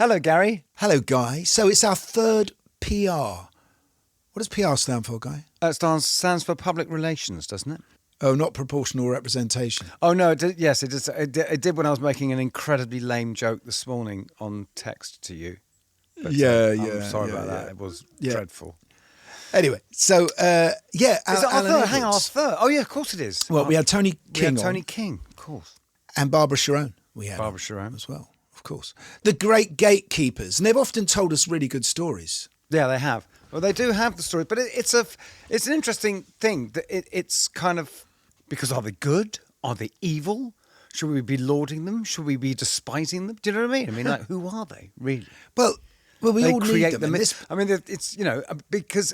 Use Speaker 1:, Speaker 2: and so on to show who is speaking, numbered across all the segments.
Speaker 1: Hello, Gary.
Speaker 2: Hello, Guy. So it's our third PR. What does PR stand for, Guy?
Speaker 1: It stands for public relations, doesn't it?
Speaker 2: Oh, not proportional representation.
Speaker 1: Oh, no, it did, yes, it did when I was making an incredibly lame joke this morning on text to you. But, I'm sorry about that. It was dreadful.
Speaker 2: Anyway, so,
Speaker 1: Is it our
Speaker 2: Alan
Speaker 1: third? Hang on, our
Speaker 2: Edwards.
Speaker 1: third. Oh, yeah, of course it is.
Speaker 2: Well, we had Tony King
Speaker 1: Tony
Speaker 2: on,
Speaker 1: King, of course.
Speaker 2: and Barbara Sharon. We had
Speaker 1: Barbara
Speaker 2: on
Speaker 1: Sharon.
Speaker 2: as well, of course. The great gatekeepers, and they've often told us really good stories.
Speaker 1: Yeah, they have. Well, they do have the story, but it's an interesting thing. It's kind of, because are they good? Are they evil? Should we be lauding them? Should we be despising them? Do you know what I mean? I mean, like, who are they really?
Speaker 2: Well, we
Speaker 1: They
Speaker 2: all
Speaker 1: create
Speaker 2: need them.
Speaker 1: I mean, it's because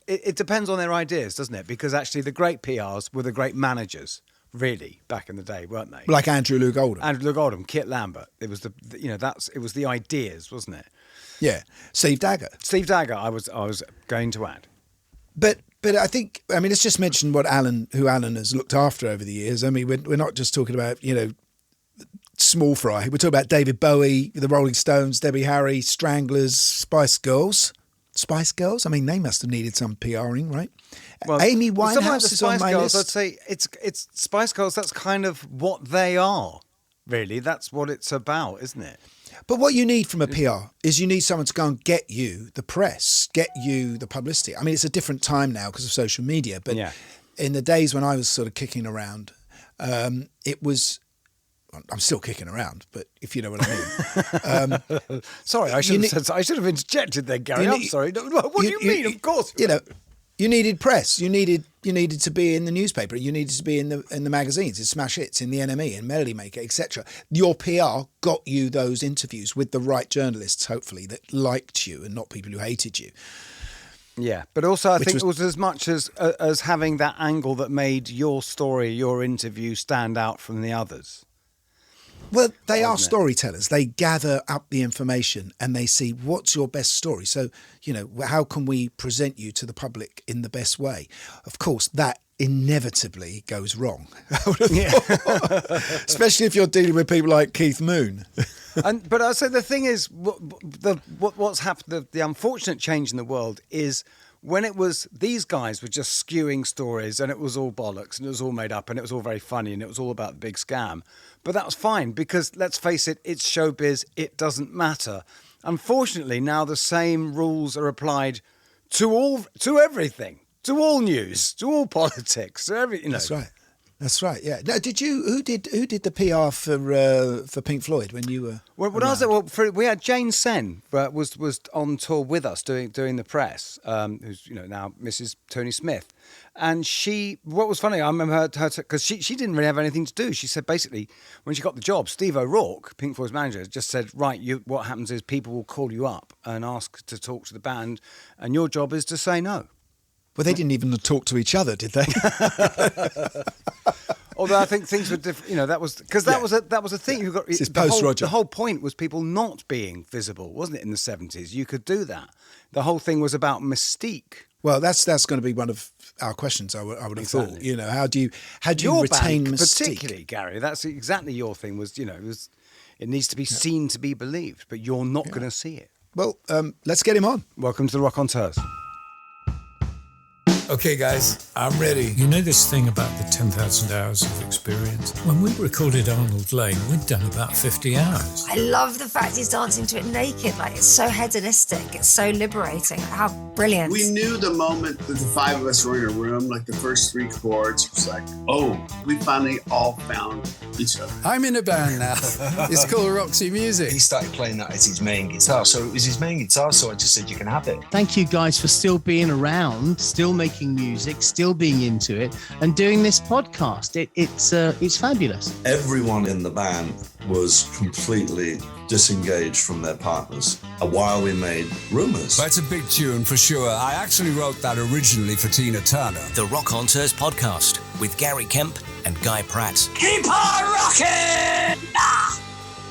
Speaker 1: it depends on their ideas, doesn't it? Because actually, the great PRs were the great managers, really, back in the day, weren't they?
Speaker 2: Like Andrew Luke Oldham.
Speaker 1: Andrew Luke Oldham, Kit Lambert. It was it was the ideas, wasn't it?
Speaker 2: Yeah, Steve Dagger.
Speaker 1: Steve Dagger, I was going to add.
Speaker 2: But I think, let's just mention who Alan has looked after over the years. I mean, we're not just talking about, small fry. We're talking about David Bowie, the Rolling Stones, Debbie Harry, Stranglers, Spice Girls. Spice Girls? I mean, they must have needed some PRing, right?
Speaker 1: Well,
Speaker 2: Amy
Speaker 1: some of the
Speaker 2: Winehouse is on
Speaker 1: Spice
Speaker 2: my
Speaker 1: Girls,
Speaker 2: list.
Speaker 1: I'd say it's Spice Girls. That's kind of what they are, really. That's what it's about, isn't it?
Speaker 2: But what you need from a PR is you need someone to go and get you the press, get you the publicity. I mean, it's a different time now because of social media, but in the days when I was sort of kicking around, it was... I'm still kicking around, but if you know what I mean.
Speaker 1: Sorry, I should have interjected there, Gary. I'm sorry. What do you mean? Of course.
Speaker 2: You needed press. You needed to be in the newspaper. You needed to be in the magazines, in Smash Hits, in the NME, in Melody Maker, etc. Your PR got you those interviews with the right journalists, hopefully, that liked you and not people who hated you.
Speaker 1: Yeah, but also I think it was as much as having that angle that made your story, your interview, stand out from the others.
Speaker 2: Well, they are storytellers. They gather up the information and they see what's your best story. So, how can we present you to the public in the best way? Of course, that inevitably goes wrong. Especially if you're dealing with people like Keith Moon.
Speaker 1: But I say the thing is, what's happened, the unfortunate change in the world is when it was these guys were just skewing stories and it was all bollocks and it was all made up and it was all very funny and it was all about the big scam. But that was fine because, let's face it, it's showbiz. It doesn't matter. Unfortunately, now the same rules are applied to everything, to all news, to all politics, to everything.
Speaker 2: That's right. Yeah. Now, who did the PR for Pink Floyd when you were?
Speaker 1: We had Jane Sen was on tour with us doing the press. Who's now Mrs. Tony Smith, and what was funny, I remember her because she didn't really have anything to do. She said basically when she got the job, Steve O'Rourke, Pink Floyd's manager, just said, right, what happens is people will call you up and ask to talk to the band, and your job is to say no.
Speaker 2: Well, they didn't even talk to each other, did they?
Speaker 1: Although I think things were different, that was because that was a thing. You got
Speaker 2: the
Speaker 1: whole point was people not being visible, wasn't it? In the 70s, you could do that. The whole thing was about mystique.
Speaker 2: Well, that's going to be one of our questions. I would have thought. How do you
Speaker 1: your
Speaker 2: retain
Speaker 1: band,
Speaker 2: mystique?
Speaker 1: Particularly, Gary, that's exactly your thing. It needs to be seen to be believed, but you're not going to see it.
Speaker 2: Well, let's get him on.
Speaker 1: Welcome to the Rockonteurs.
Speaker 3: Okay, guys, I'm ready. You know this thing about the 10,000 hours of experience? When we recorded Arnold Lane, we'd done about 50 hours.
Speaker 4: I love the fact he's dancing to it naked. Like, it's so hedonistic. It's so liberating. How brilliant.
Speaker 5: We knew the moment that the five of us were in a room, like the first three chords, it was like, oh, we finally all found each other.
Speaker 3: I'm in a band now. It's called Roxy Music.
Speaker 6: He started playing that as his main guitar. So it was his main guitar, so I just said, you can have it.
Speaker 7: Thank you guys for still being around, still making music, still being into it, and doing this podcast. It's fabulous.
Speaker 8: Everyone in the band was completely disengaged from their partners while we made Rumours.
Speaker 9: That's a big tune for sure. I actually wrote that originally for Tina Turner.
Speaker 10: The Rockonteurs podcast with Gary Kemp and Guy Pratt.
Speaker 11: Keep on rocking!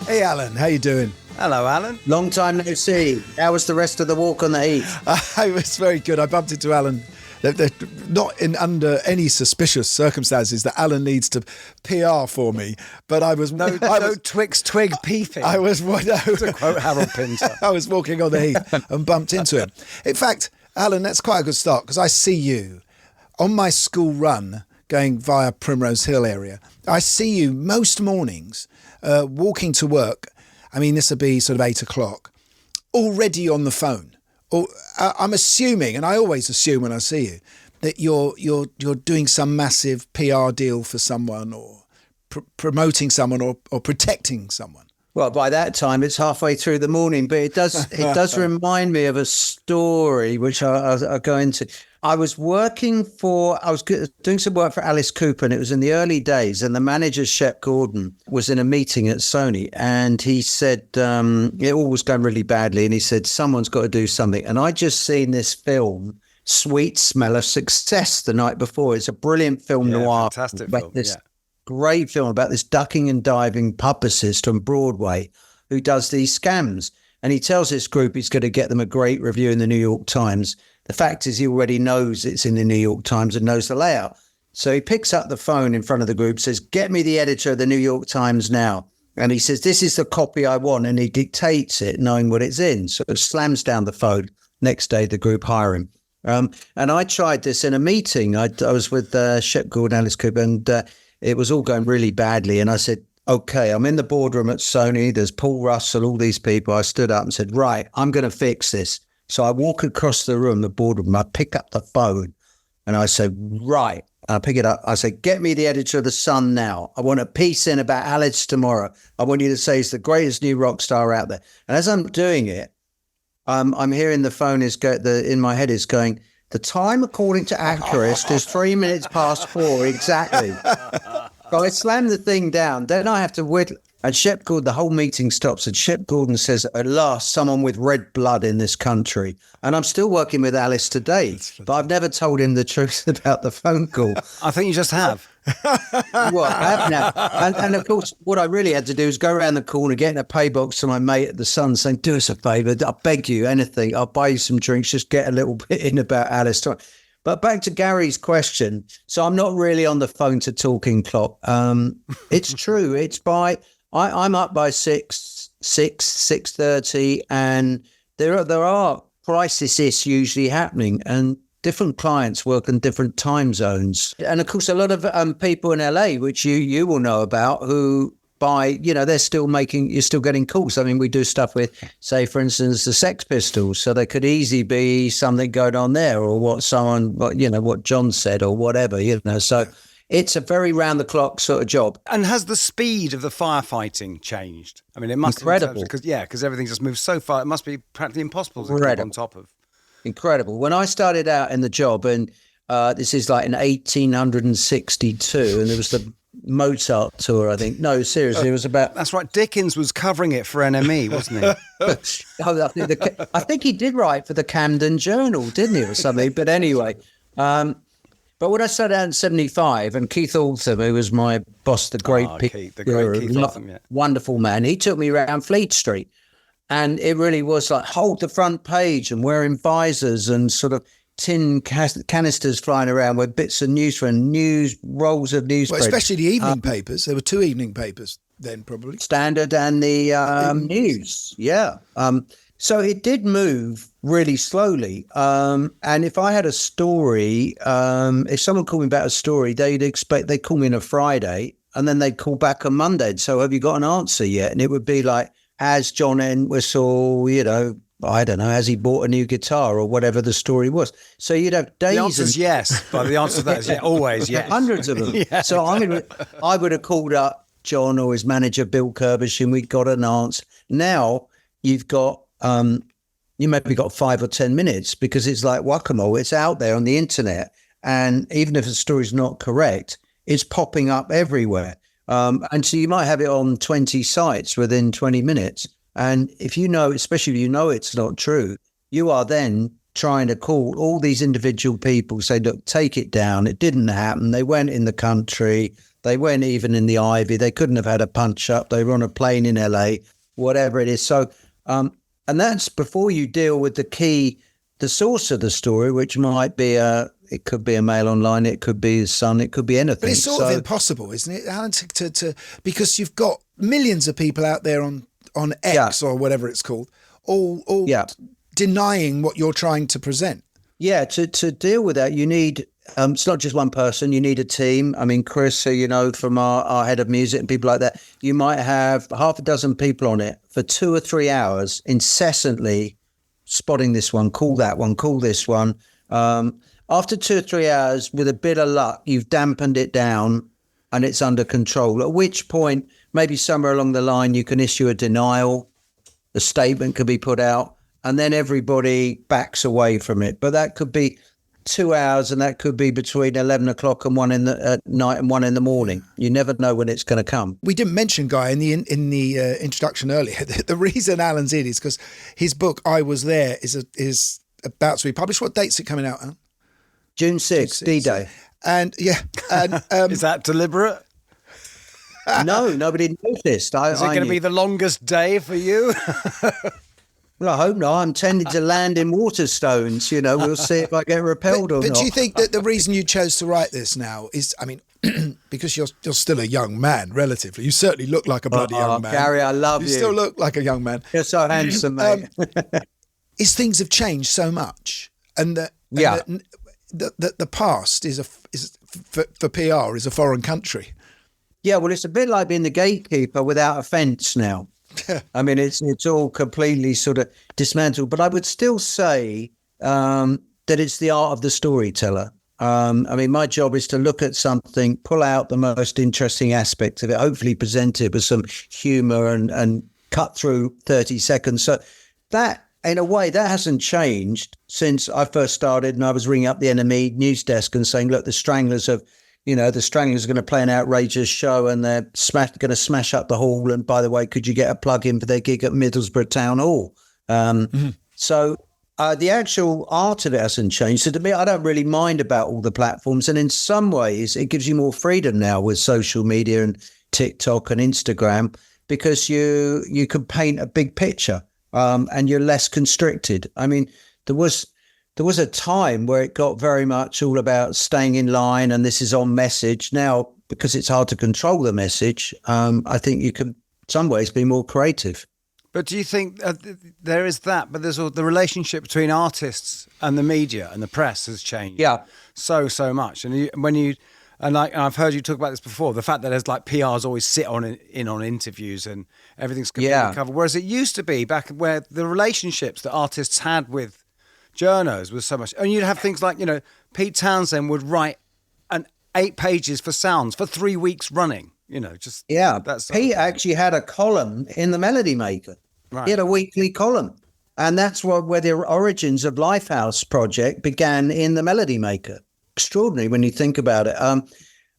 Speaker 2: Hey, Alan, how you doing?
Speaker 1: Hello, Alan.
Speaker 12: Long time no see. How was the rest of the walk on the heath?
Speaker 2: It was very good. I bumped into Alan they're not under any suspicious circumstances that Alan needs to PR for me. But I was
Speaker 1: no Twix twig peeping.
Speaker 2: I was
Speaker 1: to quote Harold Pinter.
Speaker 2: I was walking on the heath and bumped into him. In fact, Alan, that's quite a good start because I see you on my school run going via Primrose Hill area. I see you most mornings walking to work. I mean, this would be sort of 8 o'clock, already on the phone. Or I'm assuming, and I always assume when I see you, that you're doing some massive PR deal for someone, or promoting someone, or protecting someone.
Speaker 12: Well, by that time it's halfway through the morning, but it does remind me of a story which I'll go into. I was doing some work for Alice Cooper, and it was in the early days, and the manager, Shep Gordon, was in a meeting at Sony, and he said it all was going really badly, and he said, someone's got to do something. And I just seen this film, Sweet Smell of Success, the night before. It's a brilliant film noir.
Speaker 1: Fantastic film,
Speaker 12: great film about this ducking and diving publicist on Broadway who does these scams. And he tells this group he's going to get them a great review in the New York Times. The fact is he already knows it's in the New York Times and knows the layout. So he picks up the phone in front of the group, says, get me the editor of the New York Times now. And he says, this is the copy I want. And he dictates it, knowing what it's in. So it slams down the phone. Next day, the group hire him. And I tried this in a meeting. I was with Shep Gordon, Alice Cooper, and it was all going really badly. And I said, okay, I'm in the boardroom at Sony. There's Paul Russell, all these people. I stood up and said, right, I'm going to fix this. So I walk across the room, the boardroom. I pick up the phone and I said, right. I pick it up. I say, get me the editor of The Sun now. I want a piece in about Alice tomorrow. I want you to say he's the greatest new rock star out there. And as I'm doing it, I'm hearing the phone in my head is going, the time according to Accurist is 3 minutes past 4 exactly. So I slam the thing down. Then I have to whittle. And Shep Gordon, the whole meeting stops. And Shep Gordon says, at last, someone with red blood in this country. And I'm still working with Alice today. But I've never told him the truth about the phone call.
Speaker 1: I think you just have.
Speaker 12: Well, I have now. And of course, what I really had to do is go around the corner, get in a pay box to my mate at The Sun, saying, do us a favour. I beg you, anything. I'll buy you some drinks. Just get a little bit in about Alice. But back to Gary's question. So I'm not really on the phone to Talking Clock. It's true. It's I'm up by 6:30, and there are crises usually happening, and different clients work in different time zones. And of course, a lot of people in LA, which you will know about, who you're still getting calls. I mean, we do stuff with, say, for instance, the Sex Pistols. So there could easily be something going on there, or what John said, or whatever, So it's a very round-the-clock sort of job.
Speaker 1: And has the speed of the firefighting changed? I mean, it must be incredible because everything just moves so far. It must be practically impossible to keep on top of.
Speaker 12: Incredible. When I started out in the job, and this is like in 1862, and there was the Mozart tour, I think. No, seriously, it was about...
Speaker 1: That's right. Dickens was covering it for NME, wasn't he?
Speaker 12: I think he did write for the Camden Journal, didn't he, or something? But anyway... But when I started out in 75, and Keith Altham, who was my boss, the great Keith Altham, wonderful man, he took me around Fleet Street. And it really was like, hold the front page and wearing visors and sort of tin canisters flying around with bits of news rolls of newsprint.
Speaker 2: Well, especially the evening papers. There were 2 evening papers then, probably.
Speaker 12: Standard and the News, yeah. So it did move really slowly. And if I had a story, if someone called me about a story, they'd call me on a Friday, and then they'd call back on Monday and say, have you got an answer yet? And it would be like, has John Entwistle, I don't know, has he bought a new guitar, or whatever the story was? So you'd have days.
Speaker 1: The answer is yes, but the answer to that is always yes.
Speaker 12: Hundreds of them.
Speaker 1: Yeah,
Speaker 12: so exactly. I would have called up John or his manager, Bill Kirbish, and we'd got an answer. Now you've got... you maybe got 5 or 10 minutes, because it's like whack-a-mole. It's out there on the internet. And even if the story's not correct, it's popping up everywhere. And so you might have it on 20 sites within 20 minutes. And if especially if you know it's not true, you are then trying to call all these individual people, say, look, take it down. It didn't happen. They went in the country. They went even in the Ivy. They couldn't have had a punch up. They were on a plane in LA, whatever it is. So, and that's before you deal with the source of the story, which might be a It could be a Mail Online. It could be the Sun. It could be anything.
Speaker 2: But it's sort of impossible, isn't it, Alan, because you've got millions of people out there on X or whatever it's called, all denying what you're trying to present.
Speaker 12: Yeah, to deal with that, you need, it's not just one person, you need a team. I mean, Chris, who you know from our head of music and people like that, you might have half a dozen people on it for 2 or 3 hours, incessantly spotting this one, call that one, call this one. After 2 or 3 hours, with a bit of luck, you've dampened it down and it's under control, at which point, maybe somewhere along the line, you can issue a denial, a statement could be put out, and then everybody backs away from it. But that could be 2 hours, and that could be between 11 o'clock and 1 at night and 1 in the morning. You never know when it's going to come.
Speaker 2: We didn't mention, Guy, in the introduction earlier, the reason Alan's in is because his book, I Was There, is about to be published. What date's it coming out, Alan?
Speaker 12: June 6th, D-Day.
Speaker 2: And
Speaker 1: is that deliberate?
Speaker 12: No, nobody noticed.
Speaker 1: Is it going to be the longest day for you?
Speaker 12: Well, I hope not. I'm tending to land in Waterstones. We'll see if I get repelled or not.
Speaker 2: But do you think that the reason you chose to write this now is, I mean, because you're still a young man, relatively. You certainly look like a bloody young man.
Speaker 12: Gary, I love you.
Speaker 2: You still look like a young man.
Speaker 12: You're so handsome, mate.
Speaker 2: Is things have changed so much, and the past is for PR is a foreign country.
Speaker 12: Yeah, well, it's a bit like being the gatekeeper without a fence now. I mean, it's all completely sort of dismantled. But I would still say that it's the art of the storyteller. I mean, my job is to look at something, pull out the most interesting aspects of it, hopefully present it with some humour and cut through 30 seconds. So that, in a way, that hasn't changed since I first started, and I was ringing up the NME news desk and saying, look, the Stranglers are going to play an outrageous show, and they're going to smash up the hall. And by the way, could you get a plug in for their gig at Middlesbrough Town Hall? So the actual art of it hasn't changed. So to me, I don't really mind about all the platforms. And in some ways, it gives you more freedom now with social media and TikTok and Instagram, because you can paint a big picture and you're less constricted. I mean, there was a time where it got very much all about staying in line and this is on message. Now, because it's hard to control the message, I think you can, in some ways, be more creative.
Speaker 1: But do you think there is that, but there's all the relationship between artists and the media and the press has changed so much. And I've heard you talk about this before, the fact that there's like PRs always sit on interviews and everything's completely covered. Whereas it used to be back where the relationships that artists had with journos was so much, and you'd have things like, Pete Townsend would write 8 pages for Sounds for 3 weeks running,
Speaker 12: Pete actually had a column in the Melody Maker. Right. He had a weekly column, and that's where the origins of Lifehouse project began, in the Melody Maker. Extraordinary when you think about it.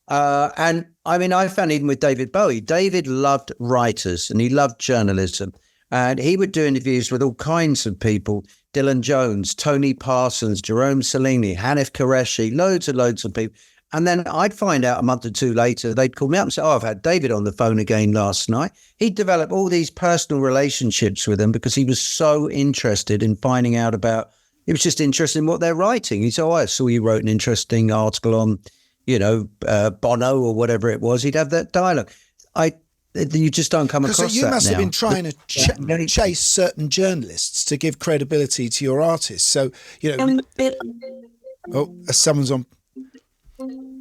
Speaker 12: And I mean, I found even with David Bowie, David loved writers and he loved journalism, and he would do interviews with all kinds of people. Dylan Jones, Tony Parsons, Jerome Cellini, Hanif Qureshi, loads and loads of people. And then I'd find out a month or two later, they'd call me up and say, I've had David on the phone again last night. He'd develop all these personal relationships with them because he was so interested in finding out about, he was just interested in what they're writing. He said, I saw you wrote an interesting article on, Bono or whatever it was. He'd have that dialogue. You just don't come across that now.
Speaker 2: So you must have been trying to chase certain journalists to give credibility to your artists. So, someone's on.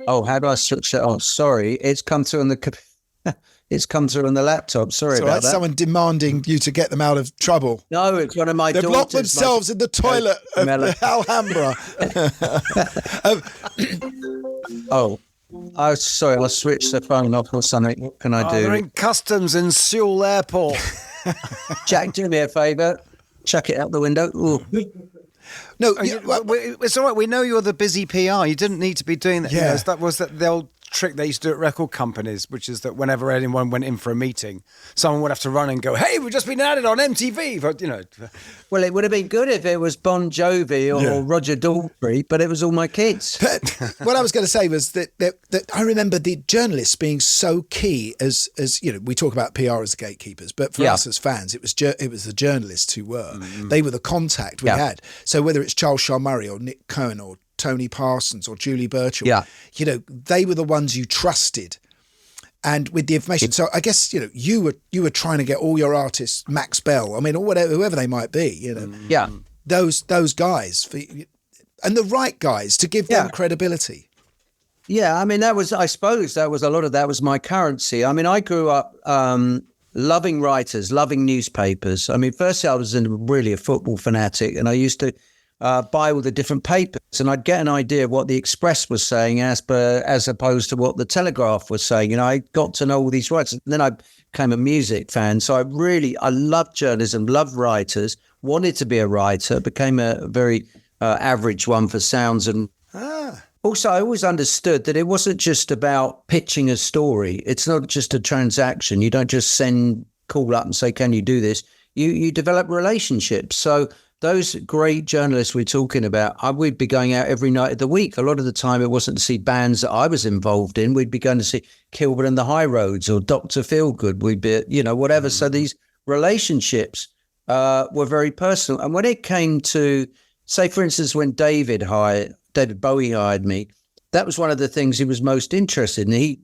Speaker 12: Oh, how do I switch that on? Sorry, it's come through on the laptop. Sorry about that.
Speaker 2: Someone demanding you to get them out of trouble.
Speaker 12: No, it's one of my daughters.
Speaker 2: They've locked themselves in the toilet of the Alhambra.
Speaker 12: Sorry, I'll switch the phone off or something. What can I do?
Speaker 1: They're in customs in Seoul Airport.
Speaker 12: Jack, do me a favour. Chuck it out the window. Ooh.
Speaker 2: No,
Speaker 1: it's all right. We know you're the busy PR. You didn't need to be doing that.
Speaker 2: Yeah.
Speaker 1: That was the old trick they used to do at record companies, which is that whenever anyone went in for a meeting, someone would have to run and go, "Hey, we've just been added on MTV." But,
Speaker 12: Well, it would have been good if it was Bon Jovi or Roger Daltrey, but it was all my kids.
Speaker 2: But what I was going to say was that I remember the journalists being so key as we talk about PR as gatekeepers, but for us as fans, it was the journalists who were. They were the contact we had. So whether it's Charles Shaw Murray or Nick Cohen or Tony Parsons or Julie Burchill,
Speaker 12: Yeah.
Speaker 2: They were the ones you trusted. And with the information, so I guess you were trying to get all your artists, Max Bell, or whatever, whoever they might be,
Speaker 12: Yeah.
Speaker 2: those guys and the right guys to give them credibility.
Speaker 12: Yeah, I suppose that was a lot of that was my currency. I grew up loving writers, loving newspapers. Firstly, I was really a football fanatic, and I used to buy all the different papers, and I'd get an idea of what the Express was saying as opposed to what the Telegraph was saying. I got to know all these writers. And then I became a music fan. So I loved journalism, loved writers, wanted to be a writer, became a very average one for sounds. And also, I always understood that it wasn't just about pitching a story. It's not just a transaction. You don't just call up and say, can you do this? You develop relationships. So those great journalists we're talking about, we'd be going out every night of the week. A lot of the time, it wasn't to see bands that I was involved in. We'd be going to see Kilburn and the High Roads or Dr. Feelgood. We'd be, whatever. So these relationships were very personal. And when it came to, say, for instance, when David Bowie hired me, that was one of the things he was most interested in.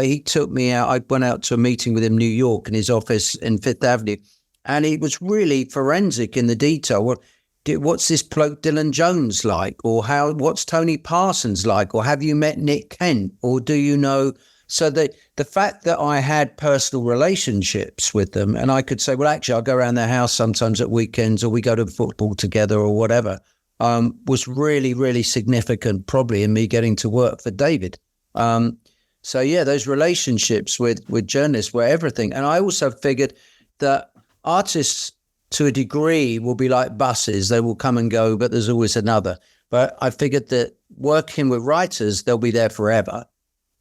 Speaker 12: He took me out. I went out to a meeting with him in New York in his office in Fifth Avenue. And he was really forensic in the detail. What's this bloke Dylan Jones like? Or what's Tony Parsons like? Or have you met Nick Kent? Or do you know? So the fact that I had personal relationships with them, and I could say, well, actually, I'll go around their house sometimes at weekends, or we go to football together or whatever, was really, really significant, probably in me getting to work for David. So yeah, those relationships with journalists were everything. And I also figured that artists, to a degree, will be like buses. They will come and go, but there's always another. But I figured that working with writers, they'll be there forever.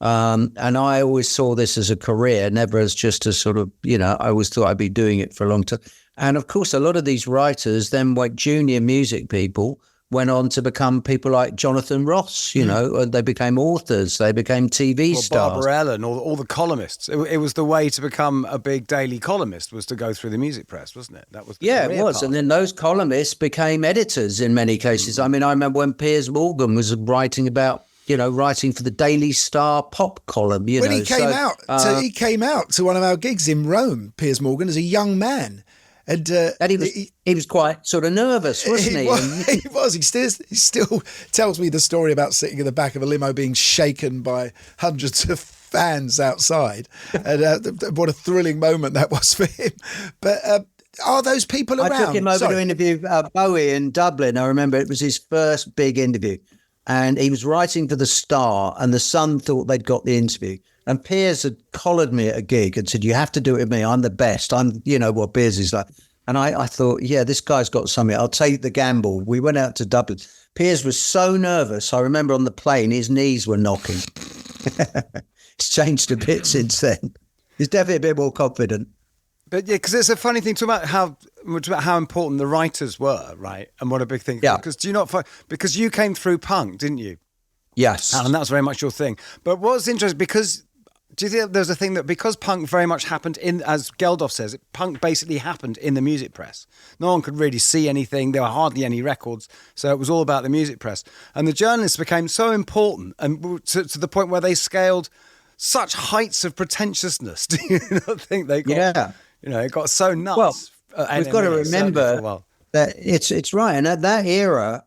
Speaker 12: And I always saw this as a career, never as just a sort of, I always thought I'd be doing it for a long time. And of course, a lot of these writers, then like junior music people, went on to become people like Jonathan Ross, and they became authors, they became TV stars.
Speaker 1: Barbara Ellen, all the columnists. It was the way to become a big daily columnist, was to go through the music press, wasn't it? That was
Speaker 12: it was. Part. And then those columnists became editors in many cases. I remember when Piers Morgan was writing about, writing for the Daily Star pop column.
Speaker 2: When he came out, he came out to one of our gigs in Rome, Piers Morgan, as a young man. And
Speaker 12: he was quite sort of nervous, wasn't he?
Speaker 2: He was. He still tells me the story about sitting in the back of a limo being shaken by hundreds of fans outside. And what a thrilling moment that was for him. But are those people around?
Speaker 12: I took him over to interview Bowie in Dublin. I remember it was his first big interview. And he was writing for the Star, and the Sun thought they'd got the interview. And Piers had collared me at a gig and said, you have to do it with me. I'm the best. I'm, what Piers is like. And I thought, yeah, this guy's got something. I'll take the gamble. We went out to Dublin. Piers was so nervous. I remember on the plane, his knees were knocking. It's changed a bit since then. He's definitely a bit more confident.
Speaker 1: But yeah, because it's a funny thing to about how important the writers were, right? And what a big thing.
Speaker 12: Yeah.
Speaker 1: Because do you not find, because you came through punk, didn't you?
Speaker 12: Yes.
Speaker 1: And that was very much your thing. But what's interesting, because do you think there's a thing that because punk very much happened in, as Geldof says, punk basically happened in the music press. No one could really see anything. There were hardly any records. So it was all about the music press. And the journalists became so important, and to the point where they scaled such heights of pretentiousness. Do you not think they got, it got so nuts?
Speaker 12: Well, we've got to remember that it's right. And at that era,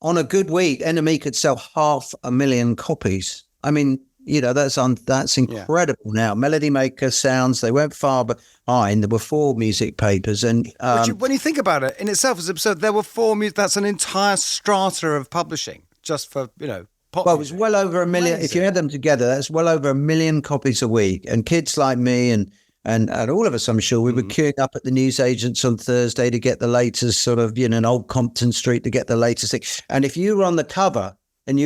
Speaker 12: on a good week, NME could sell 500,000 copies. I mean, that's incredible now. Melody Maker sounds, they went far behind. There were 4 music papers. And
Speaker 1: when you think about it, in itself is absurd. There were 4 that's an entire strata of publishing just for, pop
Speaker 12: Well, it was well over 1 million. If you add them together, that's well over 1 million copies a week. And kids like me and all of us, I'm sure, we were queuing up at the newsagents on Thursday to get the latest sort of, in Old Compton Street to get the latest thing. And if you were on the cover and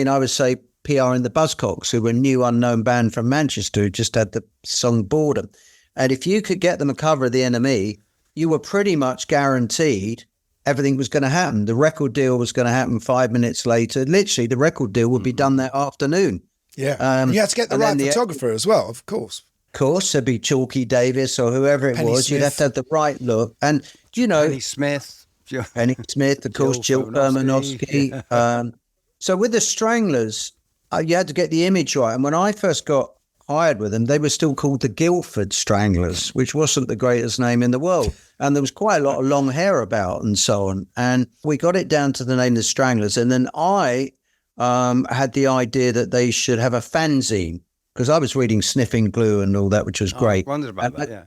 Speaker 12: I would say PR and the Buzzcocks, who were a new unknown band from Manchester who just had the song Boredom. And if you could get them a cover of the NME, you were pretty much guaranteed everything was going to happen. The record deal was going to happen 5 minutes later. Literally, the record deal would be done that afternoon.
Speaker 2: Yeah. You had to get the right photographer as well, of course.
Speaker 12: Of course, it'd be Chalky Davis or whoever it was. Smith. You'd have to have the right look. And,
Speaker 1: Penny Smith.
Speaker 12: Penny Smith, of course, Jill Permanovsky. So with the Stranglers, you had to get the image right. And when I first got hired with them, they were still called the Guildford Stranglers, which wasn't the greatest name in the world. And there was quite a lot of long hair about and so on. And we got it down to the name the Stranglers. And then I had the idea that they should have a fanzine, because I was reading Sniffing Glue and all that, which was great.
Speaker 1: I wondered about that, yeah.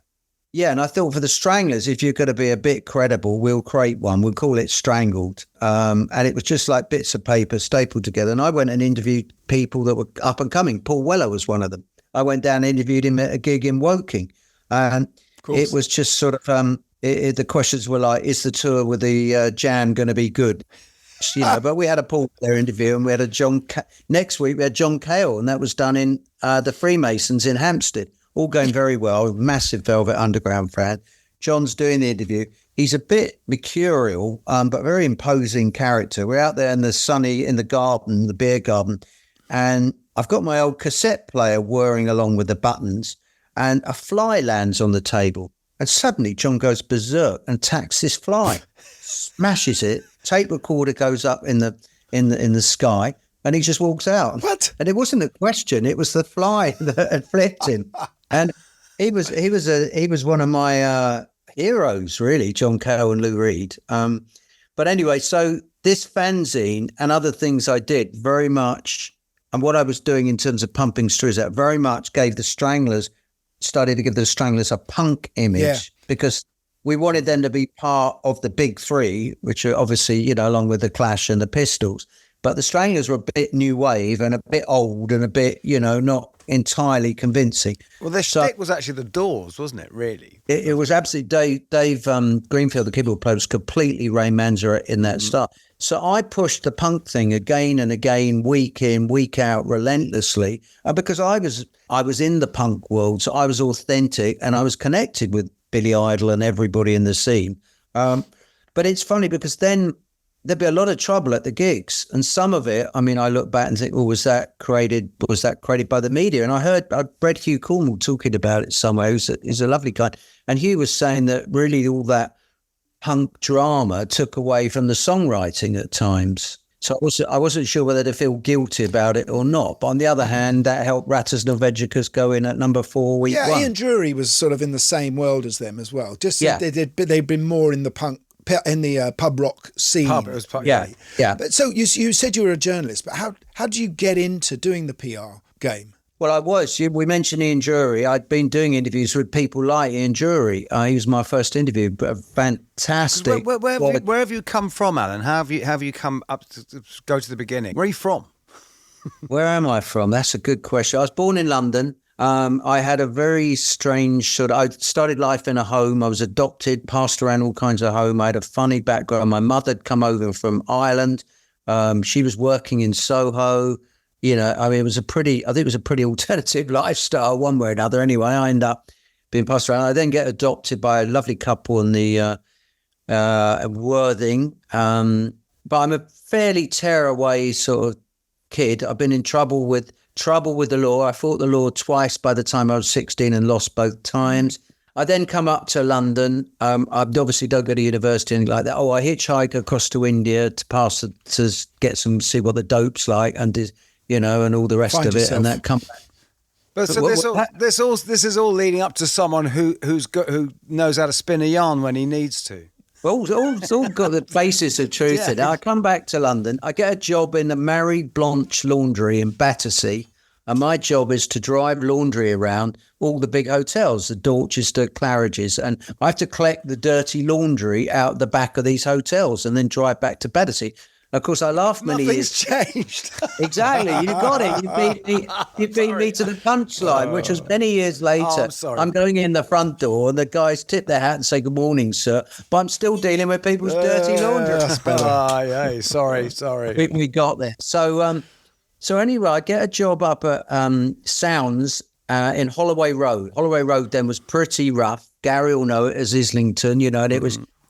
Speaker 12: Yeah, and I thought for the Stranglers, if you're going to be a bit credible, we'll create one. We'll call it Strangled. And it was just like bits of paper stapled together. And I went and interviewed people that were up and coming. Paul Weller was one of them. I went down and interviewed him at a gig in Woking. And it was just sort of, the questions were like, is the tour with the Jam going to be good? You know, but we had a Paul Weller interview, and we had next week we had John Cale, and that was done in the Freemasons in Hampstead. All going very well. Massive Velvet Underground fan. John's doing the interview. He's a bit mercurial, but very imposing character. We're out there in the garden, the beer garden, and I've got my old cassette player whirring along with the buttons, and a fly lands on the table. And suddenly John goes berserk and attacks this fly, smashes it. Tape recorder goes up in the sky, and he just walks out.
Speaker 2: What?
Speaker 12: And it wasn't a question; it was the fly that had flipped him. And he was one of my heroes, really, John Cale and Lou Reed. But anyway, so this fanzine and other things I did very much, and what I was doing in terms of pumping stories out, very much started to give the Stranglers a punk image, because we wanted them to be part of the big three, which are obviously, you know, along with the Clash and the Pistols. But the Stranglers were a bit new wave and a bit old and a bit, you know, not entirely convincing.
Speaker 1: Well, their shtick was actually the Doors, wasn't it, really?
Speaker 12: It was absolutely Dave Greenfield, the keyboard player, was completely Ray Manzarek in that style. So I pushed the punk thing again and again, week in, week out, relentlessly, because I was in the punk world, so I was authentic and I was connected with Billy Idol and everybody in the scene. But it's funny because then there'd be a lot of trouble at the gigs, and some of it, I mean, I look back and think, well, was that created by the media? And I read Hugh Cornwall talking about it somewhere. He's a lovely guy. And Hugh was saying that really all that punk drama took away from the songwriting at times. So I wasn't sure whether to feel guilty about it or not. But on the other hand, that helped Rattas Norvegicus go in at number 4 week one.
Speaker 2: Yeah, Ian Drury was sort of in the same world as them as well. Just they'd been more in the pub rock scene.
Speaker 12: Yeah.
Speaker 2: But so you said you were a journalist, but how did you get into doing the PR game?
Speaker 12: Well, I was. We mentioned Ian Drury. I'd been doing interviews with people like Ian Drury. He was my first interview, but fantastic.
Speaker 1: Where have you come from, Alan? How have you come up to go to the beginning? Where are you from?
Speaker 12: Where am I from? That's a good question. I was born in London. I had a very strange I started life in a home. I was adopted, passed around all kinds of home. I had a funny background. My mother had come over from Ireland. She was working in Soho. You know, I mean, I think it was a pretty alternative lifestyle one way or another. Anyway, I ended up being passed around. I then get adopted by a lovely couple in the Worthing. But I'm a fairly tearaway sort of kid. I've been in trouble with the law. I fought the law twice by the time I was 16 and lost both times. I then come up to London. I obviously don't go to university or anything like that. I hitchhike across to India to see what the dope's like and and all the rest of it, and that come back.
Speaker 1: But so this is all leading up to someone who knows how to spin a yarn when he needs to.
Speaker 12: Well, it's all got the basis of truth in it. I come back to London. I get a job in the Marie Blanche Laundry in Battersea, and my job is to drive laundry around all the big hotels, the Dorchester, Claridge's, and I have to collect the dirty laundry out the back of these hotels and then drive back to Battersea. Of course, I laughed many years.
Speaker 1: Nothing's changed.
Speaker 12: Exactly. You got it. You beat me to the punchline, which was many years later. I'm going in the front door and the guys tip their hat and say, "Good morning, sir." But I'm still dealing with people's dirty laundry.
Speaker 1: Sorry.
Speaker 12: We got there. So anyway, I get a job up at Sounds in Holloway Road. Holloway Road then was pretty rough. Gary will know it as Islington, and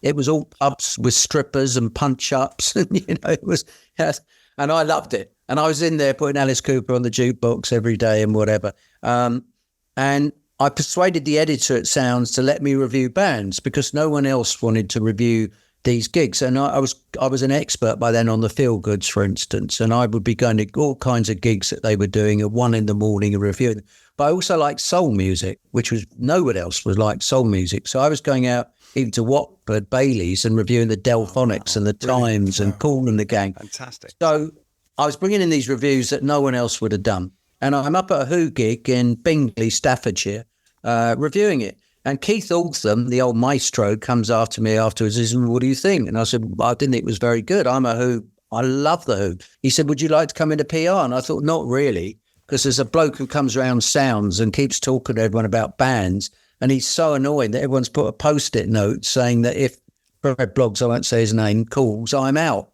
Speaker 12: it was all pubs with strippers and punch-ups, and it was, and I loved it. And I was in there putting Alice Cooper on the jukebox every day and whatever. And I persuaded the editor at Sounds to let me review bands because no one else wanted to review these gigs, and I was an expert by then on the feel goods, for instance, and I would be going to all kinds of gigs that they were doing at 1 a.m. and reviewing. But I also liked soul music, which was no one else was like soul music. So I was going out even to Watford, Bailey's, and reviewing the Delphonics and the Times and Cool and the Gang.
Speaker 1: Fantastic.
Speaker 12: So I was bringing in these reviews that no one else would have done. And I'm up at a Who gig in Bingley, Staffordshire, reviewing it. And Keith Altham, the old maestro, comes after me afterwards and says, what do you think? And I said, I didn't think it was very good. I'm a Who. I love the Who. He said, would you like to come into PR? And I thought, not really, because there's a bloke who comes around sounds and keeps talking to everyone about bands. And he's so annoying that everyone's put a Post-it note saying that if Fred Bloggs, I won't say his name, calls, I'm out.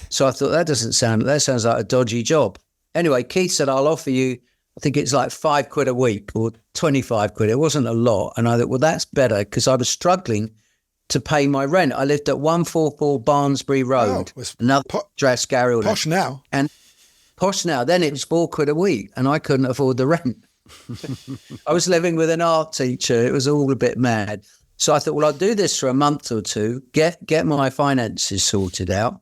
Speaker 12: So I thought, that sounds like a dodgy job. Anyway, Keith said, I'll offer you, I think it's like £5 a week or 25 quid. It wasn't a lot. And I thought, well, that's better, because I was struggling to pay my rent. I lived at 144 Barnsbury Road, another address, Gary.
Speaker 2: Posh now.
Speaker 12: And posh now. Then it was £4 a week and I couldn't afford the rent. I was living with an art teacher. It was all a bit mad. So I thought, well, I'll do this for a month or two, get my finances sorted out.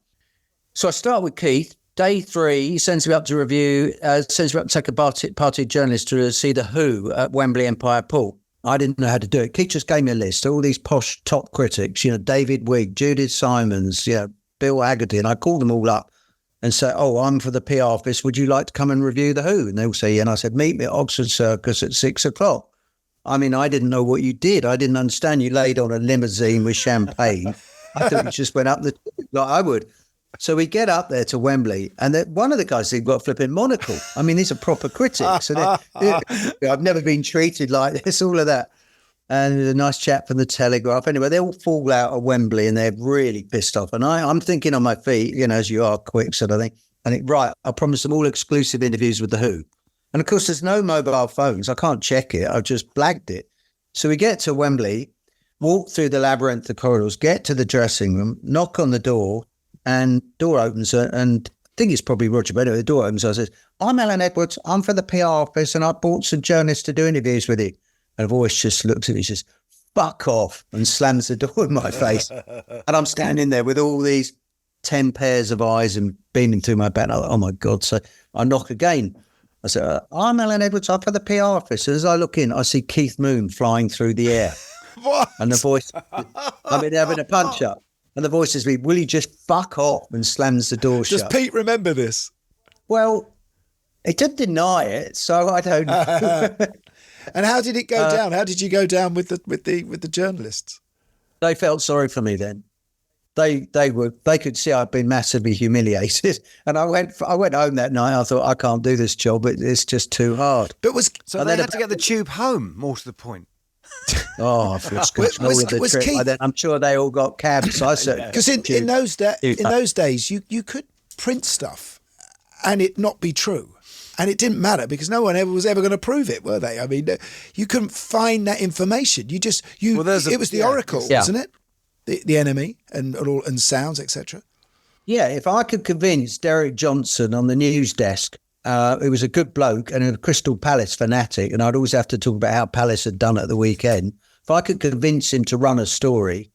Speaker 12: So I start with Keith. Day 3, he sends me up to review, sends me up to take a party journalist to see the Who at Wembley Empire Pool. I didn't know how to do it. Keith just gave me a list, all these posh top critics, David Wigg, Judith Simons, Bill Haggerty, and I called them all up and said, I'm for the PR office. Would you like to come and review the Who? And they all say, yeah. And I said, meet me at Oxford Circus at 6 o'clock. I mean, I didn't know what you did. I didn't understand. You laid on a limousine with champagne. I thought you just went up like I would. So we get up there to Wembley, and one of the guys had got a flipping monocle. I mean, these are proper critics. And I've never been treated like this, all of that. And there's a nice chap from the Telegraph. Anyway, they all fall out of Wembley, and they're really pissed off. And I'm thinking on my feet, as you are, quick sort of thing. And I promised them all exclusive interviews with the Who. And of course, there's no mobile phones. I can't check it. I've just blagged it. So we get to Wembley, walk through the labyrinth of corridors, get to the dressing room, knock on the door, and door opens, and I think it's probably Roger, but anyway, the door opens. I says, I'm Alan Edwards. I'm for the PR office, and I brought some journalists to do interviews with you. And a voice just looks at me, says, fuck off, and slams the door in my face. And I'm standing there with all these 10 pairs of eyes and beaming through my back. Oh my God. So I knock again. I said, I'm Alan Edwards. I'm for the PR office. And as I look in, I see Keith Moon flying through the air.
Speaker 2: What?
Speaker 12: And the voice, having a punch up. And the voice says, will you just fuck off, and slams the door shut.
Speaker 2: Does Pete remember this?
Speaker 12: Well, he didn't deny it, so I don't know.
Speaker 2: And how did it go down? How did you go down with the journalists?
Speaker 12: They felt sorry for me then. They could see I'd been massively humiliated. And I went home that night. I thought, I can't do this job. It's just too hard.
Speaker 1: So they had to get the tube home, more to the point.
Speaker 12: Oh, I feel Keith, I'm sure they all got cabs.
Speaker 2: Because in those days, you could print stuff and it not be true, and it didn't matter because no one was ever going to prove it, were they? I mean, you couldn't find that information. It was the Oracle, wasn't it? The enemy and sounds, etc.
Speaker 12: Yeah, if I could convince Derek Johnson on the news desk. He was a good bloke and a Crystal Palace fanatic, and I'd always have to talk about how Palace had done at the weekend. If I could convince him to run a story,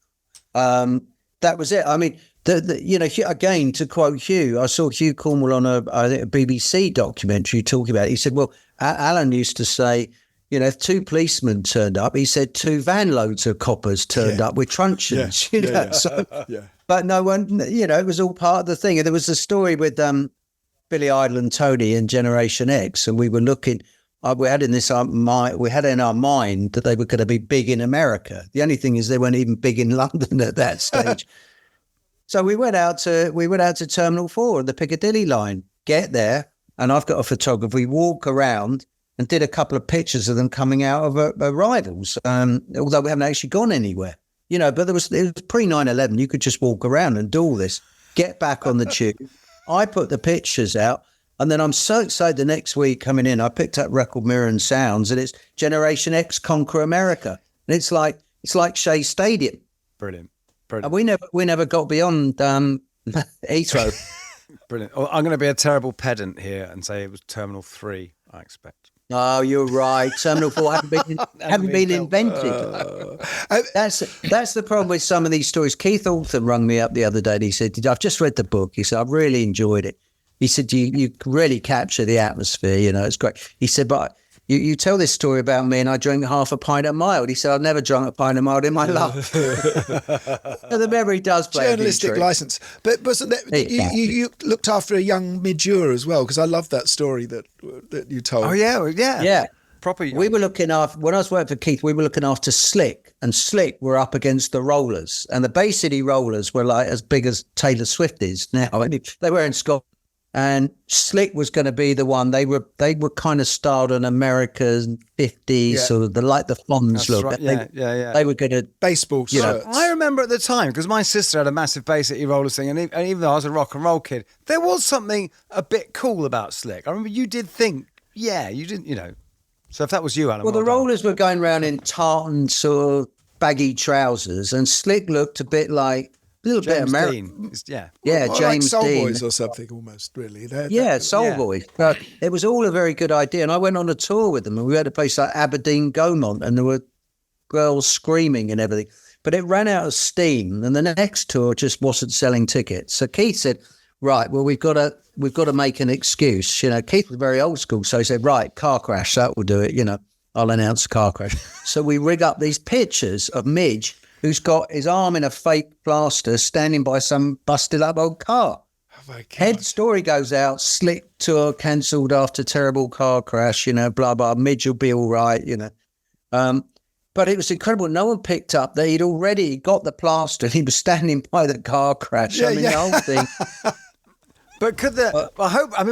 Speaker 12: that was it. I mean, again, to quote Hugh, I saw Hugh Cornwell on a BBC documentary talking about it. He said, well, Alan used to say, if 2 policemen turned up, he said 2 van loads of coppers turned up with truncheons. But no one, it was all part of the thing. And there was a story with Billy Idol and Tony in Generation X, and we were looking. We had in our mind that they were going to be big in America. The only thing is they weren't even big in London at that stage. So we went out to Terminal 4 on the Piccadilly line. Get there, and I've got a photographer. We walk around and did a couple of pictures of them coming out of arrivals. Although we haven't actually gone anywhere, But it was pre 9/11. You could just walk around and do all this. Get back on the tube. I put the pictures out, and then I'm so excited the next week coming in, I picked up Record Mirror and Sounds, and it's Generation X Conquer America. And it's like Shea Stadium.
Speaker 1: Brilliant.
Speaker 12: And we never got beyond Heathrow.
Speaker 1: Brilliant. Well, I'm going to be a terrible pedant here and say it was Terminal 3, I expect.
Speaker 12: Oh, you're right. Terminal 4 haven't been invented. That's the problem with some of these stories. Keith Altham rung me up the other day and he said, I've just read the book. He said, I've really enjoyed it. He said, you really capture the atmosphere, it's great. He said, but you tell this story about me and I drank half a pint of mild. He said, I've never drunk a pint of mild in my life. So the memory does play
Speaker 2: journalistic license. But wasn't that, you looked after a young midure as well, because I love that story that you told.
Speaker 1: Oh, yeah.
Speaker 12: Yeah.
Speaker 1: Proper young.
Speaker 12: We were looking after, when I was working for Keith, we were looking after Slick, and Slick were up against the Rollers. And the Bay City Rollers were like as big as Taylor Swift is now. I mean, they were in Scotland. And Slick was going to be the one. They were kind of styled on America's 50s, sort of the Fonz
Speaker 1: That's
Speaker 12: look.
Speaker 1: right. Yeah.
Speaker 12: They were going to
Speaker 2: baseball shirts.
Speaker 1: I remember at the time, because my sister had a massive Bay City Rollers thing, and even though I was a rock and roll kid, there was something a bit cool about Slick. I remember you did think, you didn't, So if that was you, Alan.
Speaker 12: Well, the Rollers were going around in tartan sort of baggy trousers, and Slick looked a bit like. A little
Speaker 1: James
Speaker 12: bit American.
Speaker 1: Yeah.
Speaker 12: Yeah,
Speaker 2: well,
Speaker 12: James
Speaker 2: like Soul
Speaker 12: Dean.
Speaker 2: Boys or something almost, really.
Speaker 12: Soul Boys. But it was all a very good idea. And I went on a tour with them and we had a place like Aberdeen Gaumont and there were girls screaming and everything. But it ran out of steam and the next tour just wasn't selling tickets. So Keith said, right, well, we've got to make an excuse. Keith was very old school. So he said, right, car crash, that will do it. I'll announce a car crash. So we rig up these pictures of Midge, who's got his arm in a fake plaster standing by some busted up old car.
Speaker 2: Oh my God.
Speaker 12: Head story goes out, Slick tour cancelled after terrible car crash, blah, blah, Midge will be all right, But it was incredible. No one picked up that he'd already got the plaster and he was standing by the car crash. The whole thing.
Speaker 1: But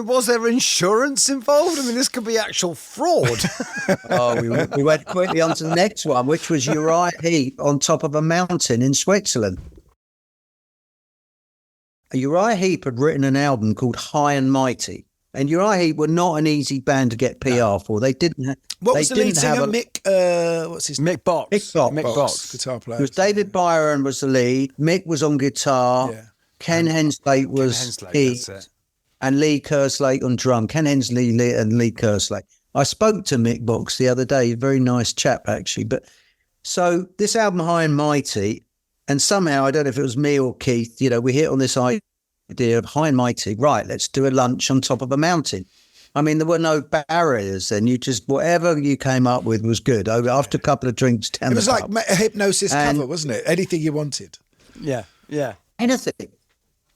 Speaker 1: was there insurance involved? I mean, this could be actual fraud.
Speaker 12: We went quickly on to the next one, which was Uriah Heep on top of a mountain in Switzerland. Uriah Heep had written an album called High and Mighty, and Uriah Heep were not an easy band to get PR for. They didn't.
Speaker 2: What was the lead singer? Mick. What's his name?
Speaker 1: Mick Box.
Speaker 2: Mick Box, guitar player.
Speaker 12: It was David Byron was the lead. Mick was on guitar. Yeah. Ken Hensley was Heat, and Lee Kerslake on drum. Ken Hensley and Lee Kerslake. I spoke to Mick Box the other day, a very nice chap actually. But so this album High and Mighty, and somehow I don't know if it was me or Keith, we hit on this idea of High and Mighty. Right, let's do a lunch on top of a mountain. I mean, there were no barriers then. You just, whatever you came up with was good. After a couple of drinks down the pub.
Speaker 2: It was like a Hypnosis cover, wasn't it? Anything you wanted.
Speaker 1: Yeah.
Speaker 12: Anything.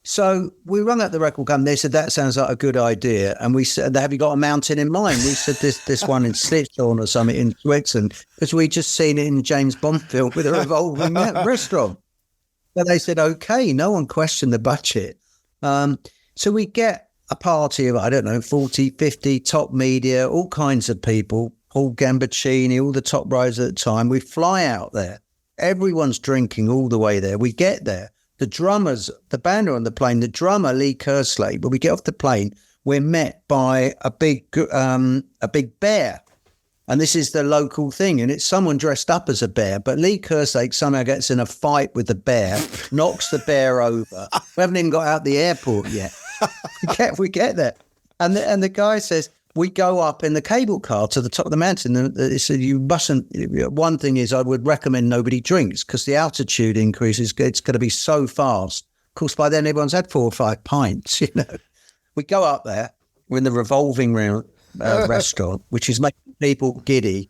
Speaker 12: So we rung up the record company. They said, that sounds like a good idea. And we said, have you got a mountain in mind? We said, this one in Slitthorn or something in Switzerland, because we just seen it in a James Bond film with a revolving restaurant. So they said, okay, no one questioned the budget. So we get a party of, 40, 50 top media, all kinds of people, Paul Gambaccini, all the top writers at the time. We fly out there. Everyone's drinking all the way there. We get there. The drummers, the band are on the plane. The drummer, Lee Kerslake, but we get off the plane, we're met by a big bear. And this is the local thing. And it's someone dressed up as a bear. But Lee Kerslake somehow gets in a fight with the bear, knocks the bear over. We haven't even got out the airport yet. We get there. And the guy says, we go up in the cable car to the top of the mountain. They said, you mustn't. One thing is, I would recommend nobody drinks because the altitude increases. It's going to be so fast. Of course, by then everyone's had 4 or 5 pints. We go up there. We're in the revolving round restaurant, which is making people giddy.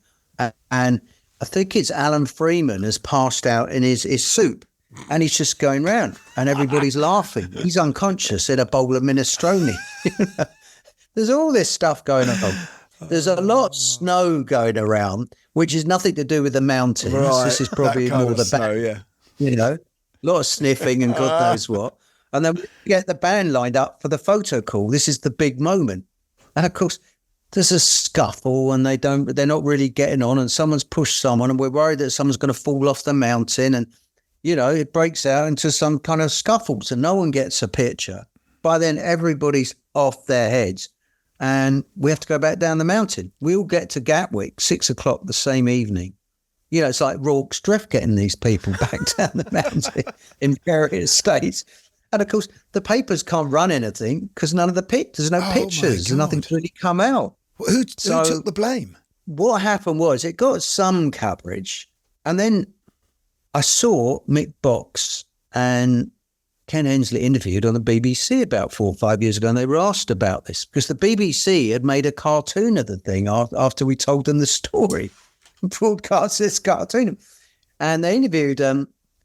Speaker 12: And I think it's Alan Freeman has passed out in his soup. And he's just going round, and everybody's laughing. He's unconscious in a bowl of minestrone. There's all this stuff going on. There's a lot of snow going around, which is nothing to do with the mountains.
Speaker 2: Right,
Speaker 12: this is probably more the
Speaker 2: snow,
Speaker 12: a lot of sniffing and God knows what. And then we get the band lined up for the photo call. This is the big moment. And of course, there's a scuffle and they're not really getting on and someone's pushed someone and we're worried that someone's going to fall off the mountain and, it breaks out into some kind of scuffle. So no one gets a picture. By then, everybody's off their heads. And we have to go back down the mountain. We all get to Gatwick, 6:00 the same evening. It's like Rorke's Drift getting these people back down the mountain in various states. And of course, the papers can't run anything because none of the there's no pictures. Nothing's really come out.
Speaker 2: Who took the blame?
Speaker 12: What happened was it got some coverage, and then I saw Mick Box and Ken Hensley interviewed on the BBC about 4 or 5 years ago, and they were asked about this because the BBC had made a cartoon of the thing after we told them the story, broadcast this cartoon, and they interviewed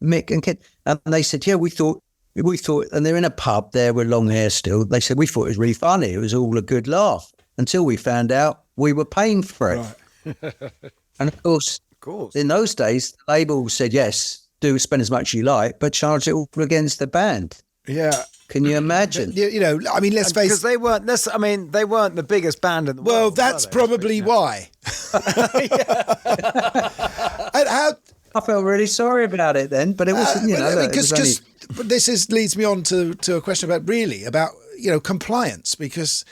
Speaker 12: Mick and Ken, and they said, "Yeah, we thought," and they're in a pub there with long hair still. They said, "We thought it was really funny. It was all a good laugh until we found out we were paying for it." Right. And of course, in those days, the label said, "Yes, do spend as much as you like, but charge it all against the band."
Speaker 2: Yeah.
Speaker 12: Can you imagine?
Speaker 2: You know, I mean, let's face it.
Speaker 1: Because they weren't the biggest band in the world.
Speaker 2: Well, that's probably why. And how...
Speaker 12: I felt really sorry about it then, but it wasn't,
Speaker 2: But this leads me on to a question about compliance, because,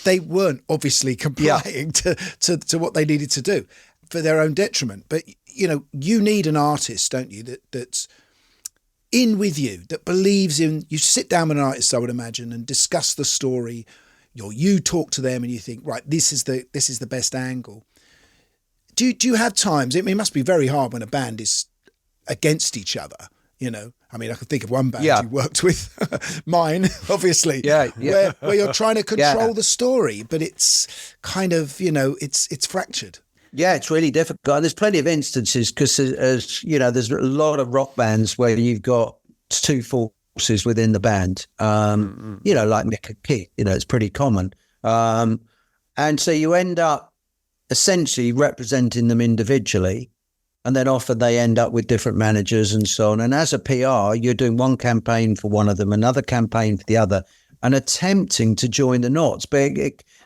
Speaker 2: they weren't obviously complying to what they needed to do for their own detriment. But, you need an artist, don't you, that's in with you, that believes in, you sit down with an artist, I would imagine, and discuss the story. You talk to them and you think, right, this is the best angle. Do you have times? I mean, it must be very hard when a band is against each other. I mean, I can think of one band you worked with, mine, obviously. Where you're trying to control the story, but it's kind of it's fractured.
Speaker 12: Yeah, it's really difficult. There's plenty of instances because, there's a lot of rock bands where you've got two forces within the band. Like Mick and Keith. It's pretty common, and so you end up essentially representing them individually, and then often they end up with different managers and so on. And as a PR, you're doing one campaign for one of them, another campaign for the other, and attempting to join the knots. But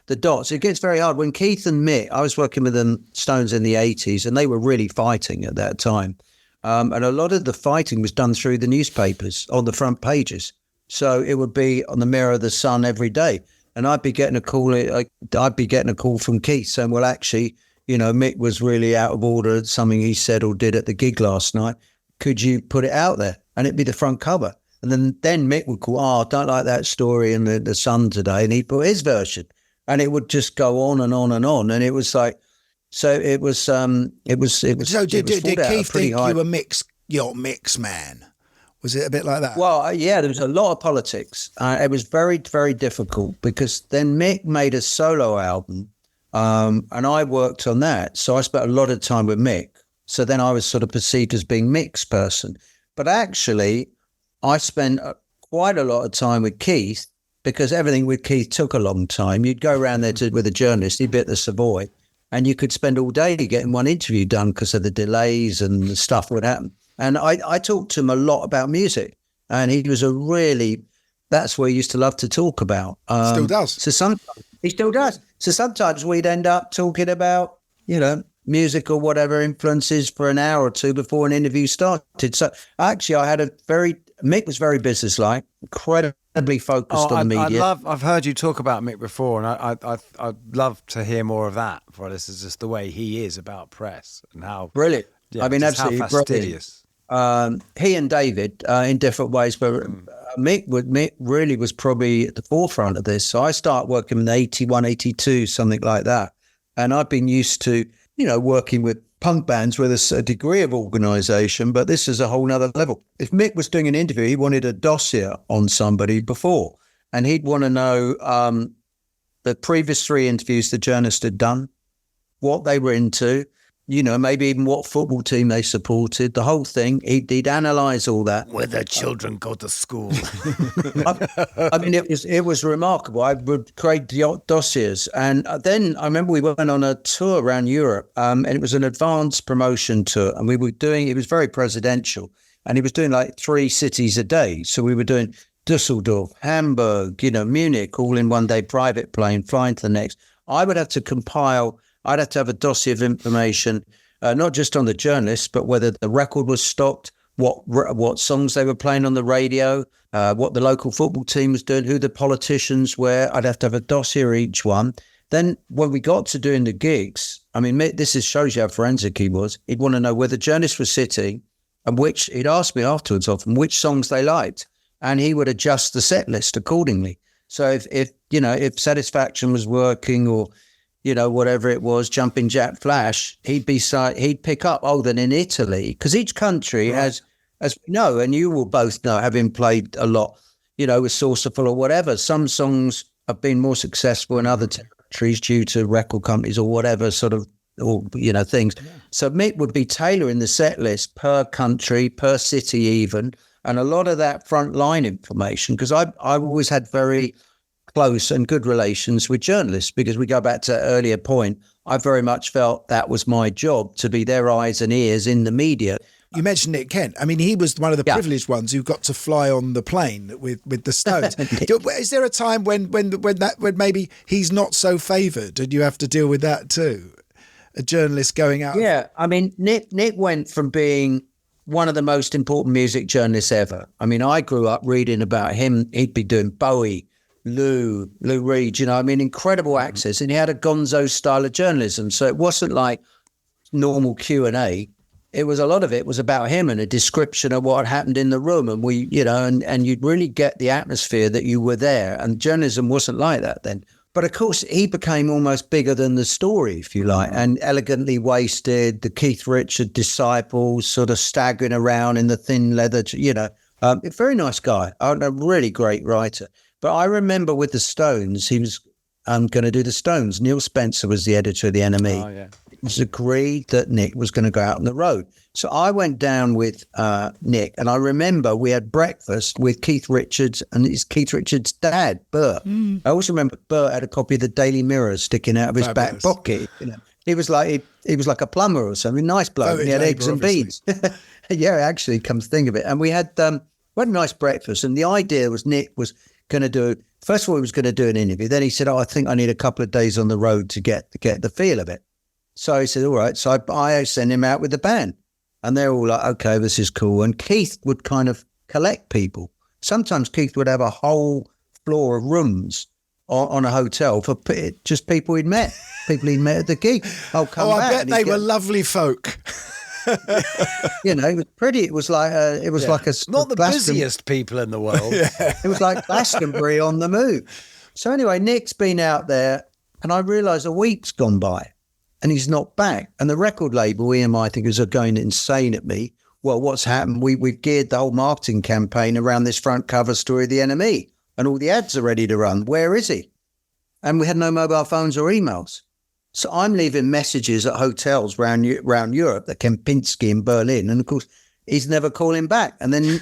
Speaker 12: the dots, it gets very hard. When Keith and Mick, I was working with them, Stones in the 80s, and they were really fighting at that time. And a lot of the fighting was done through the newspapers on the front pages. So it would be on the Mirror of the Sun every day. And I'd be getting a call from Keith saying, well, actually, Mick was really out of order at something he said or did at the gig last night. Could you put it out there? And it'd be the front cover. And then Mick would call, I don't like that story in the Sun today. And he'd put his version. And it would just go on and on and on. And it was like, so it was. So did
Speaker 2: Keith think you were Mick's man? Was it a bit like that?
Speaker 12: Well, yeah, there was a lot of politics. It was very, very difficult because then Mick made a solo album and I worked on that. So I spent a lot of time with Mick. So then I was sort of perceived as being Mick's person. But actually, I spent quite a lot of time with Keith because everything with Keith took a long time. You'd go around there with a journalist, he'd be at the Savoy, and you could spend all day getting one interview done because of the delays and the stuff would happen. And I talked to him a lot about music, and he was that's what he used to love to talk about.
Speaker 2: Still does.
Speaker 12: He still does. So sometimes we'd end up talking about, music or whatever influences for an hour or two before an interview started. So actually Mick was very businesslike, incredibly focused on the media.
Speaker 1: I've heard you talk about Mick before, and I'd love to hear more of that. For this is just the way he is about press and how
Speaker 12: brilliant. I mean, absolutely
Speaker 1: how fastidious.
Speaker 12: He and David in different ways, but Mick really was probably at the forefront of this. So I started working in 81, 82, something like that, and I've been used to working with punk bands where there's a degree of organisation, but this is a whole nother level. If Mick was doing an interview, he wanted a dossier on somebody before, and he'd want to know the previous 3 interviews the journalist had done, what they were into, maybe even what football team they supported, the whole thing. He'd analyse all that.
Speaker 1: Where their children go to school.
Speaker 12: I mean, it was remarkable. I would create dossiers. And then I remember we went on a tour around Europe, and it was an advanced promotion tour. And we were doing, it was very presidential. And he was doing like 3 cities a day. So we were doing Dusseldorf, Hamburg, Munich, all in one day, private plane, flying to the next. I'd have to have a dossier of information, not just on the journalists, but whether the record was stopped, what songs they were playing on the radio, what the local football team was doing, who the politicians were. I'd have to have a dossier each one. Then when we got to doing the gigs, I mean, shows you how forensic he was. He'd want to know where the journalists were sitting and he'd ask me afterwards often which songs they liked, and he would adjust the set list accordingly. So if Satisfaction was working or whatever it was, Jumping Jack Flash, he'd pick up, then in Italy, because each country has, as we know, and you will both know, having played a lot, with Saucerful or whatever, some songs have been more successful in other territories due to record companies or whatever things. Yeah. So Mick would be tailoring the set list per country, per city even, and a lot of that front line information, because I've always had very close and good relations with journalists, because we go back to an earlier point. I very much felt that was my job, to be their eyes and ears in the media.
Speaker 2: You mentioned Nick Kent. I mean, he was one of the privileged ones who got to fly on the plane with the Stones. Is there a time when maybe he's not so favoured and you have to deal with that too? A journalist going out.
Speaker 12: Yeah, I mean, Nick went from being one of the most important music journalists ever. I mean, I grew up reading about him. He'd be doing Bowie, Lou Reed, incredible access, and he had a gonzo style of journalism. So it wasn't like normal Q&A. It was, a lot of it was about him and a description of what happened in the room. And we, and you'd really get the atmosphere that you were there. And journalism wasn't like that then. But of course, he became almost bigger than the story, if you like, and Elegantly Wasted, the Keith Richards disciples, sort of staggering around in the thin leather, a very nice guy, a really great writer. But I remember with the Stones, he was going to do the Stones. Neil Spencer was the editor of the NME. Oh, yeah. It was agreed that Nick was going to go out on the road. So I went down with Nick, and I remember we had breakfast with Keith Richards and Keith Richards' dad, Bert. I also remember Bert had a copy of the Daily Mirror sticking out of his back pocket. He was like a plumber or something, nice bloke. He had eggs and beans. Yeah, actually, come to think of it. And we had a nice breakfast, and the idea was Nick was going to do, first of all, he was going to do an interview. Then he said, I think I need a couple of days on the road to get the feel of it. So he said, all right. So I sent him out with the band. And they're all like, okay, this is cool. And Keith would kind of collect people. Sometimes Keith would have a whole floor of rooms on a hotel for just people he'd met at the gig. I
Speaker 2: bet they were lovely folk.
Speaker 12: It was pretty. It was like like a
Speaker 1: not the busiest people in the world.
Speaker 12: It was like Glastonbury on the move. So anyway, Nick's been out there, and I realised a week's gone by. And he's not back. And the record label, EMI, I think, is going insane at me. Well, what's happened? We've geared the whole marketing campaign around this front cover story of the NME. And all the ads are ready to run. Where is he? And we had no mobile phones or emails. So I'm leaving messages at hotels around Europe, the Kempinski in Berlin. And, of course, he's never calling back. And then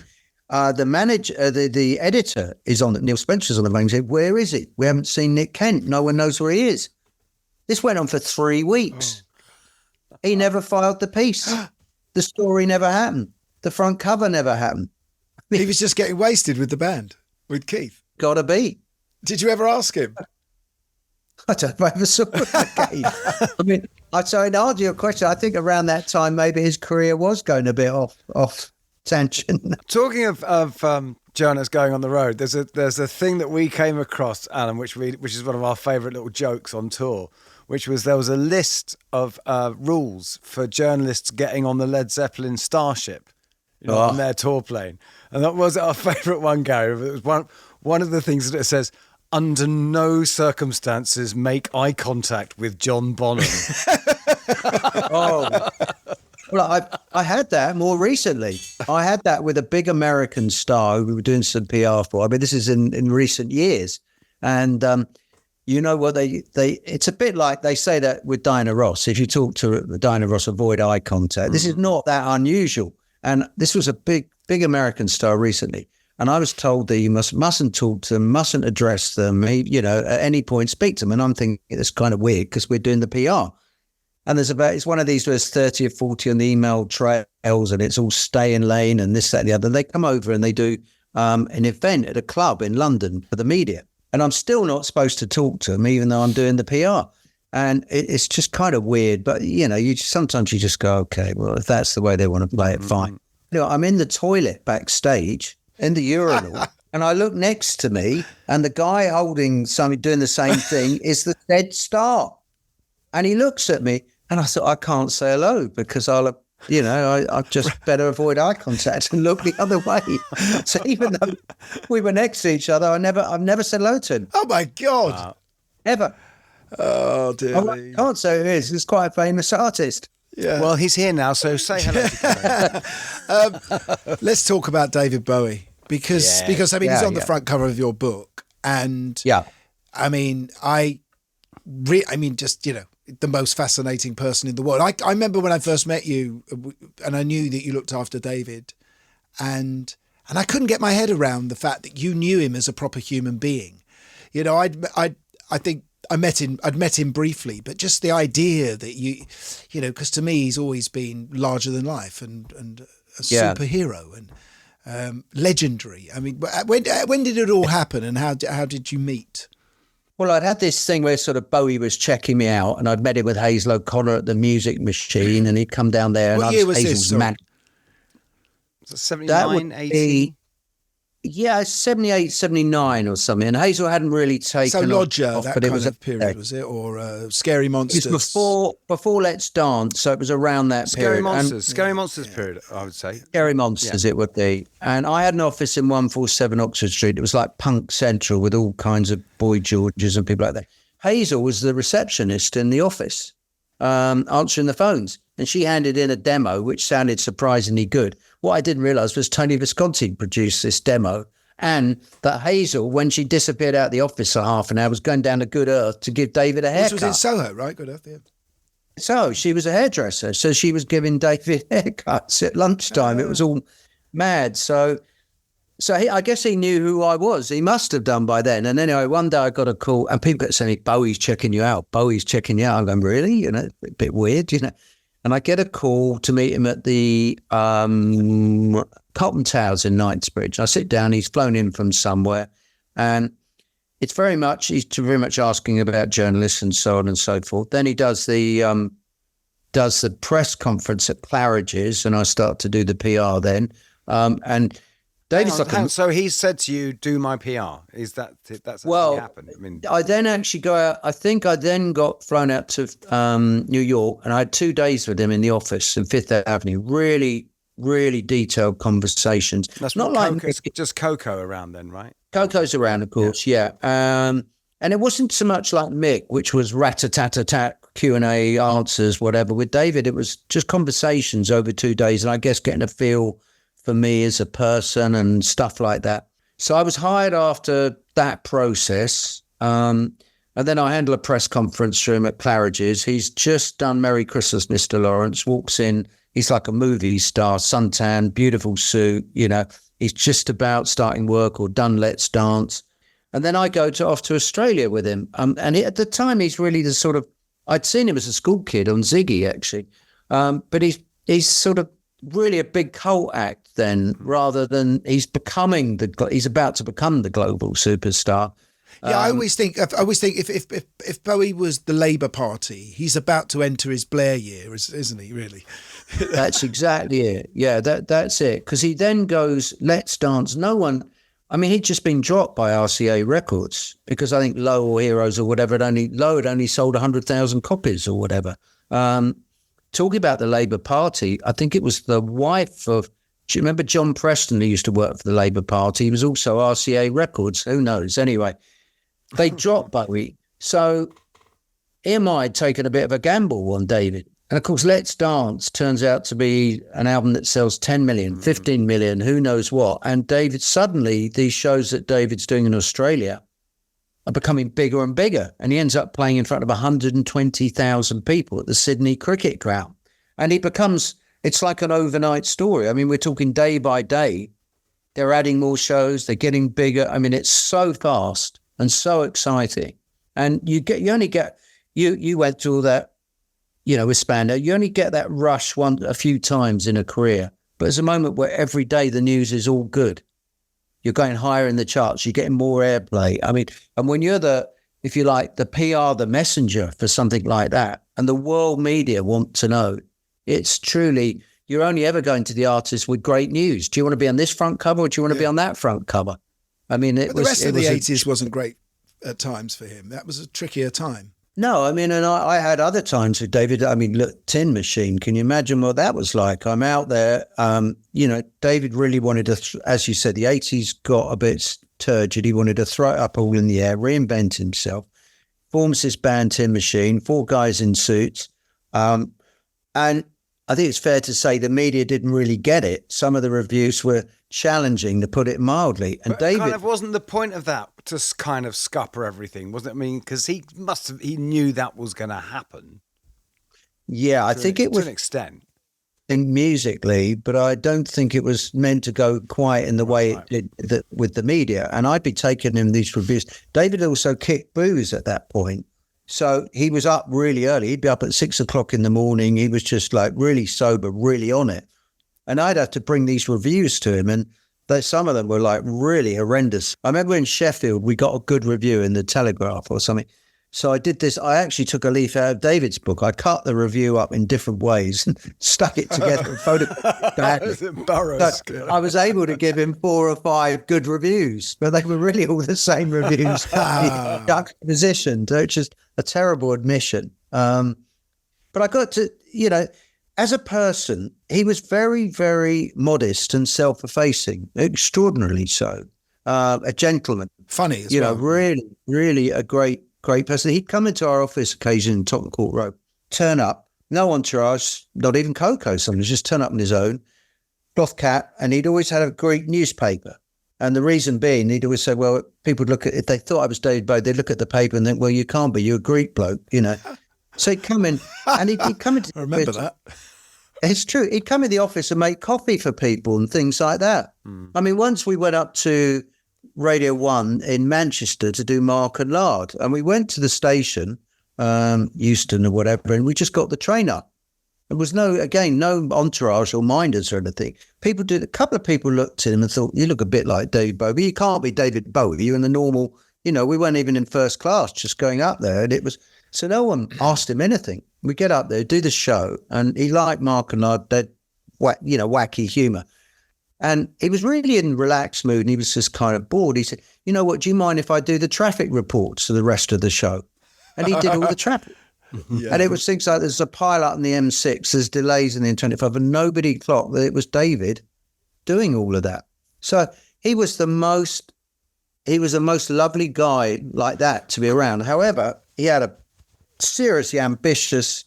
Speaker 12: the manager, the editor is on it. Neil Spencer's on the phone and said, where is he? We haven't seen Nick Kent. No one knows where he is. This went on for 3 weeks. He never filed the piece. The story never happened. The front cover never happened.
Speaker 2: He was just getting wasted with the band, with Keith.
Speaker 12: Gotta be.
Speaker 2: Did you ever ask him?
Speaker 12: I don't know if I ever saw him again. So in answer to your question, I think around that time, maybe his career was going a bit off tangent.
Speaker 1: Talking of journalists going on the road, there's a thing that we came across, Alan, which is one of our favourite little jokes on tour, which was there was a list of rules for journalists getting on the Led Zeppelin Starship, on their tour plane. And that was our favourite one, Gary. It was one of the things that it says, under no circumstances make eye contact with John Bonham.
Speaker 12: Well, I had that more recently. I had that with a big American star who we were doing some PR for. I mean, this is in recent years. And you know what it's a bit like they say that with Diana Ross. If you talk to Diana Ross, avoid eye contact. This is not that unusual. And this was a big American star recently. And I was told that you mustn't talk to them, mustn't address them, at any point speak to them. And I'm thinking it's kind of weird because we're doing the PR. And it's one of these where there's 30 or 40 on the email trails and it's all stay in lane and this, that, and the other. They come over and they do an event at a club in London for the media. And I'm still not supposed to talk to them, even though I'm doing the PR. And it's just kind of weird. But, sometimes you just go, okay, well, if that's the way they want to play it, fine. I'm in the toilet backstage in the urinal and I look next to me and the guy holding something, doing the same thing is the dead star. And he looks at me and I thought, I can't say hello because I just better avoid eye contact and look the other way. So even though we were next to each other, I've never said hello to him.
Speaker 2: Oh my God.
Speaker 12: Wow. Ever.
Speaker 2: Oh, dear me.
Speaker 12: I can't say who it is. He's quite a famous artist.
Speaker 2: Yeah.
Speaker 1: Well, he's here now, so say hello to Gary.
Speaker 2: Let's talk about David Bowie because I mean he's on the front cover of your book, and I mean just the most fascinating person in the world. I remember when I first met you, and I knew that you looked after David, and I couldn't get my head around the fact that you knew him as a proper human being. I think I'd met him briefly, but just the idea that because to me he's always been larger than life and a superhero and legendary. I mean, when did it all happen, and how did you meet?
Speaker 12: Well, I'd had this thing where sort of Bowie was checking me out, and I'd met him with Hazel O'Connor at the Music Machine, and he'd come down there.
Speaker 2: What year was
Speaker 12: Hazel's
Speaker 2: this?
Speaker 12: man.
Speaker 1: Was it 79, 80?
Speaker 12: Yeah, 78, 79 or something. And Hazel hadn't really taken
Speaker 2: So Lodger,
Speaker 12: off,
Speaker 2: that
Speaker 12: but it
Speaker 2: kind
Speaker 12: was
Speaker 2: of period, was it? Or Scary Monsters?
Speaker 12: It was before Let's Dance, so it was around that period.
Speaker 1: Scary Monsters period, I would say.
Speaker 12: Scary Monsters, it would be. And I had an office in 147 Oxford Street. It was like Punk Central with all kinds of Boy Georges and people like that. Hazel was the receptionist in the office, answering the phones. And she handed in a demo, which sounded surprisingly good. What I didn't realise was Tony Visconti produced this demo, and that Hazel, when she disappeared out of the office for half an hour, was going down to Good Earth to give David a haircut.
Speaker 2: This was in Soho, right? Good Earth, yeah.
Speaker 12: So she was a hairdresser. So she was giving David haircuts at lunchtime. It was all mad. So I guess he knew who I was. He must have done by then. And anyway, one day I got a call, and people kept saying, Bowie's checking you out. Bowie's checking you out. I'm going, really? A bit weird, And I get a call to meet him at the Carlton Towers in Knightsbridge. I sit down. He's flown in from somewhere, and he's very much asking about journalists and so on and so forth. Then he does the press conference at Claridge's, and I start to do the PR then. And David's
Speaker 1: so he said to you, "Do my PR." Is that's what happened? I mean,
Speaker 12: I then actually go out. I think I then got flown out to New York, and I had 2 days with him in the office in Fifth Avenue. Really, really detailed conversations.
Speaker 1: That's not like just Coco around then, right?
Speaker 12: Coco's around, of course, yeah. And it wasn't so much like Mick, which was rat-a-tat-a-tat, Q&A, answers, whatever. With David, it was just conversations over 2 days, and I guess getting a feel for me as a person and stuff like that. So I was hired after that process. And then I handle a press conference for him at Claridge's. He's just done Merry Christmas, Mr. Lawrence, walks in. He's like a movie star, suntan, beautiful suit, He's just about starting work or done Let's Dance. And then I go off to Australia with him. And at the time, he's really the sort of, I'd seen him as a school kid on Ziggy, actually. But he's sort of really a big cult act then, rather than he's about to become the global superstar.
Speaker 2: Yeah, I always think if Bowie was the Labour Party, he's about to enter his Blair year, isn't he? Really,
Speaker 12: that's exactly it. Yeah, that's it. Because he then goes, Let's Dance. No one. I mean, he'd just been dropped by RCA Records because I think Low or Heroes or whatever Low had only sold 100,000 copies or whatever. Talking about the Labour Party, I think it was the wife of. Do you remember John Preston, who used to work for the Labour Party? He was also RCA Records. Who knows? Anyway. They dropped Bowie. So EMI had taken a bit of a gamble on David. And of course, Let's Dance turns out to be an album that sells 10 million, 15 million, who knows what. And David, suddenly, these shows that David's doing in Australia are becoming bigger and bigger. And he ends up playing in front of 120,000 people at the Sydney Cricket Ground. And it's like an overnight story. I mean, we're talking day by day. They're adding more shows. They're getting bigger. I mean, it's so fast and so exciting. And you went through all that, with Spandau, you only get that rush a few times in a career. But there's a moment where every day the news is all good. You're going higher in the charts. You're getting more airplay. I mean, and when you're the PR, the messenger for something like that, and the world media want to know, it's truly, you're only ever going to the artist with great news. Do you want to be on this front cover or do you want to be on that front cover? I mean,
Speaker 2: the rest of the 80s wasn't great at times for him. That was a trickier time.
Speaker 12: No, I mean, and I had other times with David. I mean, look, Tin Machine, can you imagine what that was like? I'm out there, David really wanted to, as you said, the 80s got a bit turgid. He wanted to throw it up all in the air, reinvent himself. forms this band Tin Machine, 4 guys in suits. And I think it's fair to say the media didn't really get it. Some of the reviews were challenging, to put it mildly. And
Speaker 1: but
Speaker 12: David
Speaker 1: kind of wasn't the point of that to kind of scupper everything, wasn't it? I mean, because he knew that was going to happen.
Speaker 12: Yeah, I think it was
Speaker 1: to an extent.
Speaker 12: Musically, but I don't think it was meant to go quite in the way it did with the media. And I'd be taking him these reviews. David also kicked booze at that point. So he was up really early. He'd be up at 6 o'clock in the morning. He was just like really sober, really on it. And I'd have to bring these reviews to him. And some of them were like really horrendous. I remember in Sheffield, we got a good review in the Telegraph or something. So I did this. I actually took a leaf out of David's book. I cut the review up in different ways and stuck it together and photographed it. So I was able to give him 4 or 5 good reviews, but they were really all the same reviews. Juxtaposition. So it's just a terrible admission. But I got to, as a person, he was very, very modest and self-effacing, extraordinarily so. A gentleman.
Speaker 2: Funny as well.
Speaker 12: Really, really a great person. He'd come into our office occasionally in Tottenham Court Road, turn up, no entourage, not even Coco, sometimes just turn up on his own, cloth cap, and he'd always had a Greek newspaper. And the reason being, he'd always say, well, people would look at, if they thought I was David Bowie, they'd look at the paper and think, well, you can't be, you're a Greek bloke, So he'd come in, and he'd come into...
Speaker 2: I remember that.
Speaker 12: It's true. He'd come in the office and make coffee for people and things like that. I mean, once we went up to Radio 1 in Manchester to do Mark and Lard, and we went to the station, Euston or whatever, and we just got the train up. There was no entourage or minders or anything. A couple of people looked at him and thought, you look a bit like David Bowie, but you can't be David Bowie. You're in the normal, we weren't even in first class, just going up there. And it was, so no one asked him anything. We get up there, do the show, and he liked Mark and Lard, that wacky humour. And he was really in a relaxed mood and he was just kind of bored. He said, you know what, do you mind if I do the traffic reports for the rest of the show? And he did all the traffic. Yeah. And it was things like there's a pile-up in the M6, there's delays in the M25, and nobody clocked that it was David doing all of that. So he was the most lovely guy like that to be around. However, he had a seriously ambitious,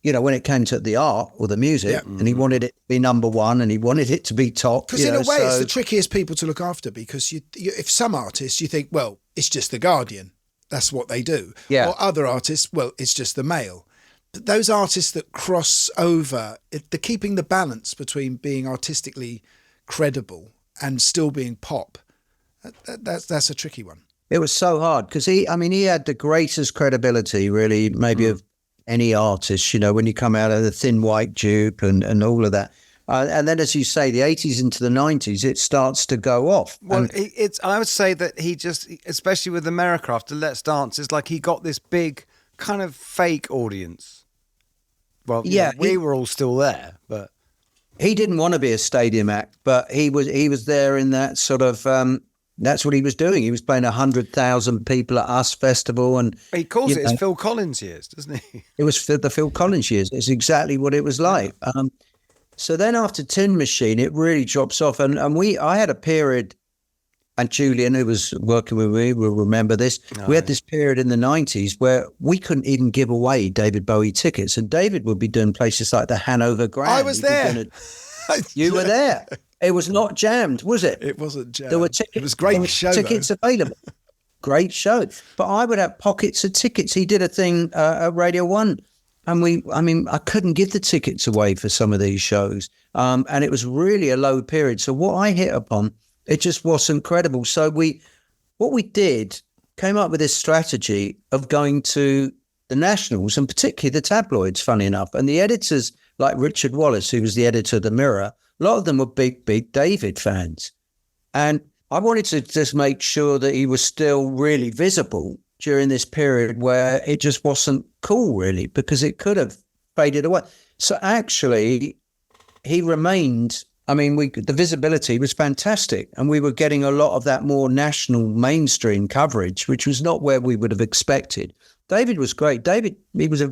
Speaker 12: when it came to the art or the music, and he wanted it to be number one and he wanted it to be top.
Speaker 2: Because in a way, it's the trickiest people to look after, because if some artists, you think, well, it's just The Guardian. That's what they do.
Speaker 12: Yeah.
Speaker 2: Or other artists, well, it's just the Mail. But those artists that cross over, they're keeping the balance between being artistically credible and still being pop. That's a tricky one.
Speaker 12: It was so hard because he had the greatest credibility, really, maybe of any artist, when you come out of the Thin White Dupe and all of that. And then, as you say, the 80s into the 90s, it starts to go off.
Speaker 1: Well, I would say that he just, especially with America after Let's Dance, it's like he got this big kind of fake audience. Well, yeah, we were all still there, but...
Speaker 12: He didn't want to be a stadium act, but he was there in that sort of... that's what he was doing. He was playing 100,000 people at US Festival. And
Speaker 1: he calls it his Phil Collins years, doesn't he?
Speaker 12: It was the Phil Collins years. It's exactly what it was like. So then after Tin Machine, it really drops off. And I had a period, and Julian, who was working with me, will remember this. We had this period in the 90s where we couldn't even give away David Bowie tickets. And David would be doing places like the Hanover Grand.
Speaker 2: I was there.
Speaker 12: You were there. It was not jammed, was it?
Speaker 2: It wasn't jammed.
Speaker 12: There were tickets.
Speaker 2: It was a great show.
Speaker 12: Tickets available. Great show. But I would have pockets of tickets. He did a thing at Radio 1. And I couldn't give the tickets away for some of these shows. And it was really a low period. So what I hit upon, it just wasn't credible. So what we did, came up with this strategy of going to the nationals and particularly the tabloids, funny enough. And the editors, like Richard Wallace, who was the editor of The Mirror, a lot of them were big, big David fans. And I wanted to just make sure that he was still really visible during this period where it just wasn't cool, really, because it could have faded away. So actually, he remained, the visibility was fantastic. And we were getting a lot of that more national mainstream coverage, which was not where we would have expected. David was great. David, he was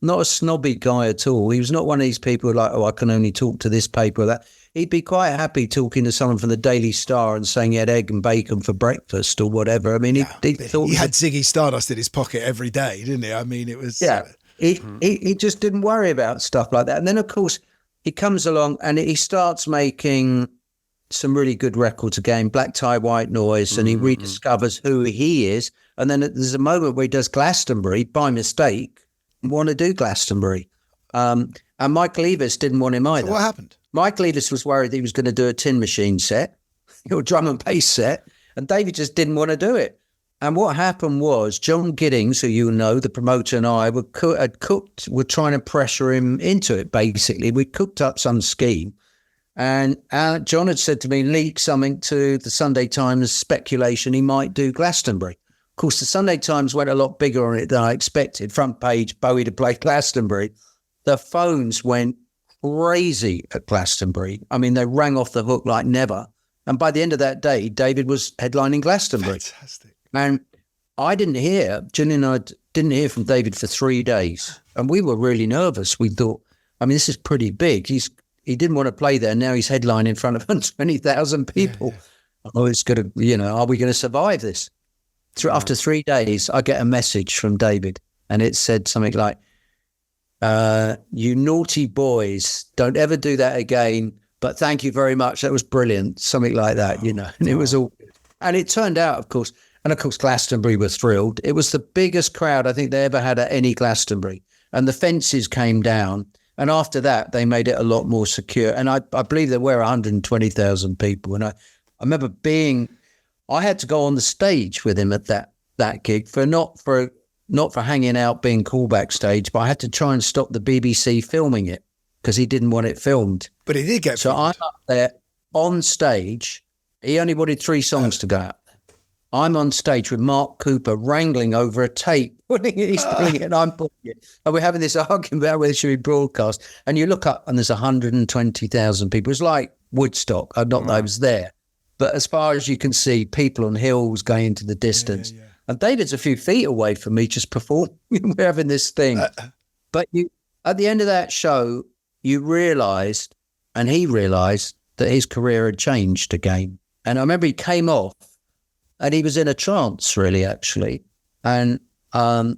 Speaker 12: not a snobby guy at all. He was not one of these people like, I can only talk to this paper or that. he'd be quite happy talking to someone from the Daily Star and saying he had egg and bacon for breakfast or whatever. I mean, he thought
Speaker 2: he had Ziggy Stardust in his pocket every day, didn't he? I mean, it was...
Speaker 12: He just didn't worry about stuff like that. And then, of course, he comes along and he starts making some really good records again, Black Tie, White Noise, and he rediscovers who he is. And then there's a moment where he does Glastonbury by mistake, want to do Glastonbury. And Michael Eavis didn't want him either.
Speaker 2: So what happened?
Speaker 12: Michael Eavis was worried that he was going to do a Tin Machine set, or drum and bass set, and David just didn't want to do it. And what happened was John Giddings, who you know, the promoter, and I were trying to pressure him into it, basically. We cooked up some scheme. And John had said to me, leak something to the Sunday Times speculation he might do Glastonbury. Of course, the Sunday Times went a lot bigger on it than I expected. Front page, Bowie to play Glastonbury. The phones went crazy at Glastonbury. I mean, they rang off the hook like never. And by the end of that day, David was headlining Glastonbury.
Speaker 2: Fantastic.
Speaker 12: And I didn't hear, Ginny and I didn't hear from David for 3 days. And we were really nervous. We thought, I mean, this is pretty big. He didn't want to play there. Now he's headlining in front of 20,000 people. Yeah. Oh, it's going to, are we going to survive this? After 3 days, I get a message from David. And it said something like, you naughty boys, don't ever do that again. But thank you very much. That was brilliant. Something like that, And it was all. And it turned out, of course, Glastonbury were thrilled. It was the biggest crowd I think they ever had at any Glastonbury. And the fences came down. And after that, they made it a lot more secure. And I believe there were 120,000 people. And I remember I had to go on the stage with him at that gig not for hanging out, being cool backstage, but I had to try and stop the BBC filming it because he didn't want it filmed.
Speaker 2: But he did get filmed.
Speaker 12: So I'm up there on stage. He only wanted 3 songs to go out. I'm on stage with Mark Cooper wrangling over a tape. He's pulling it and I'm pulling it. And we're having this argument about whether it should be broadcast. And you look up and there's 120,000 people. It's like Woodstock. Not that I was there. But as far as you can see, people on hills going into the distance. Yeah. And David's a few feet away from me just performing. We're having this thing. But at the end of that show, you realised, and he realised, that his career had changed again. And I remember he came off and he was in a trance, really, actually. And I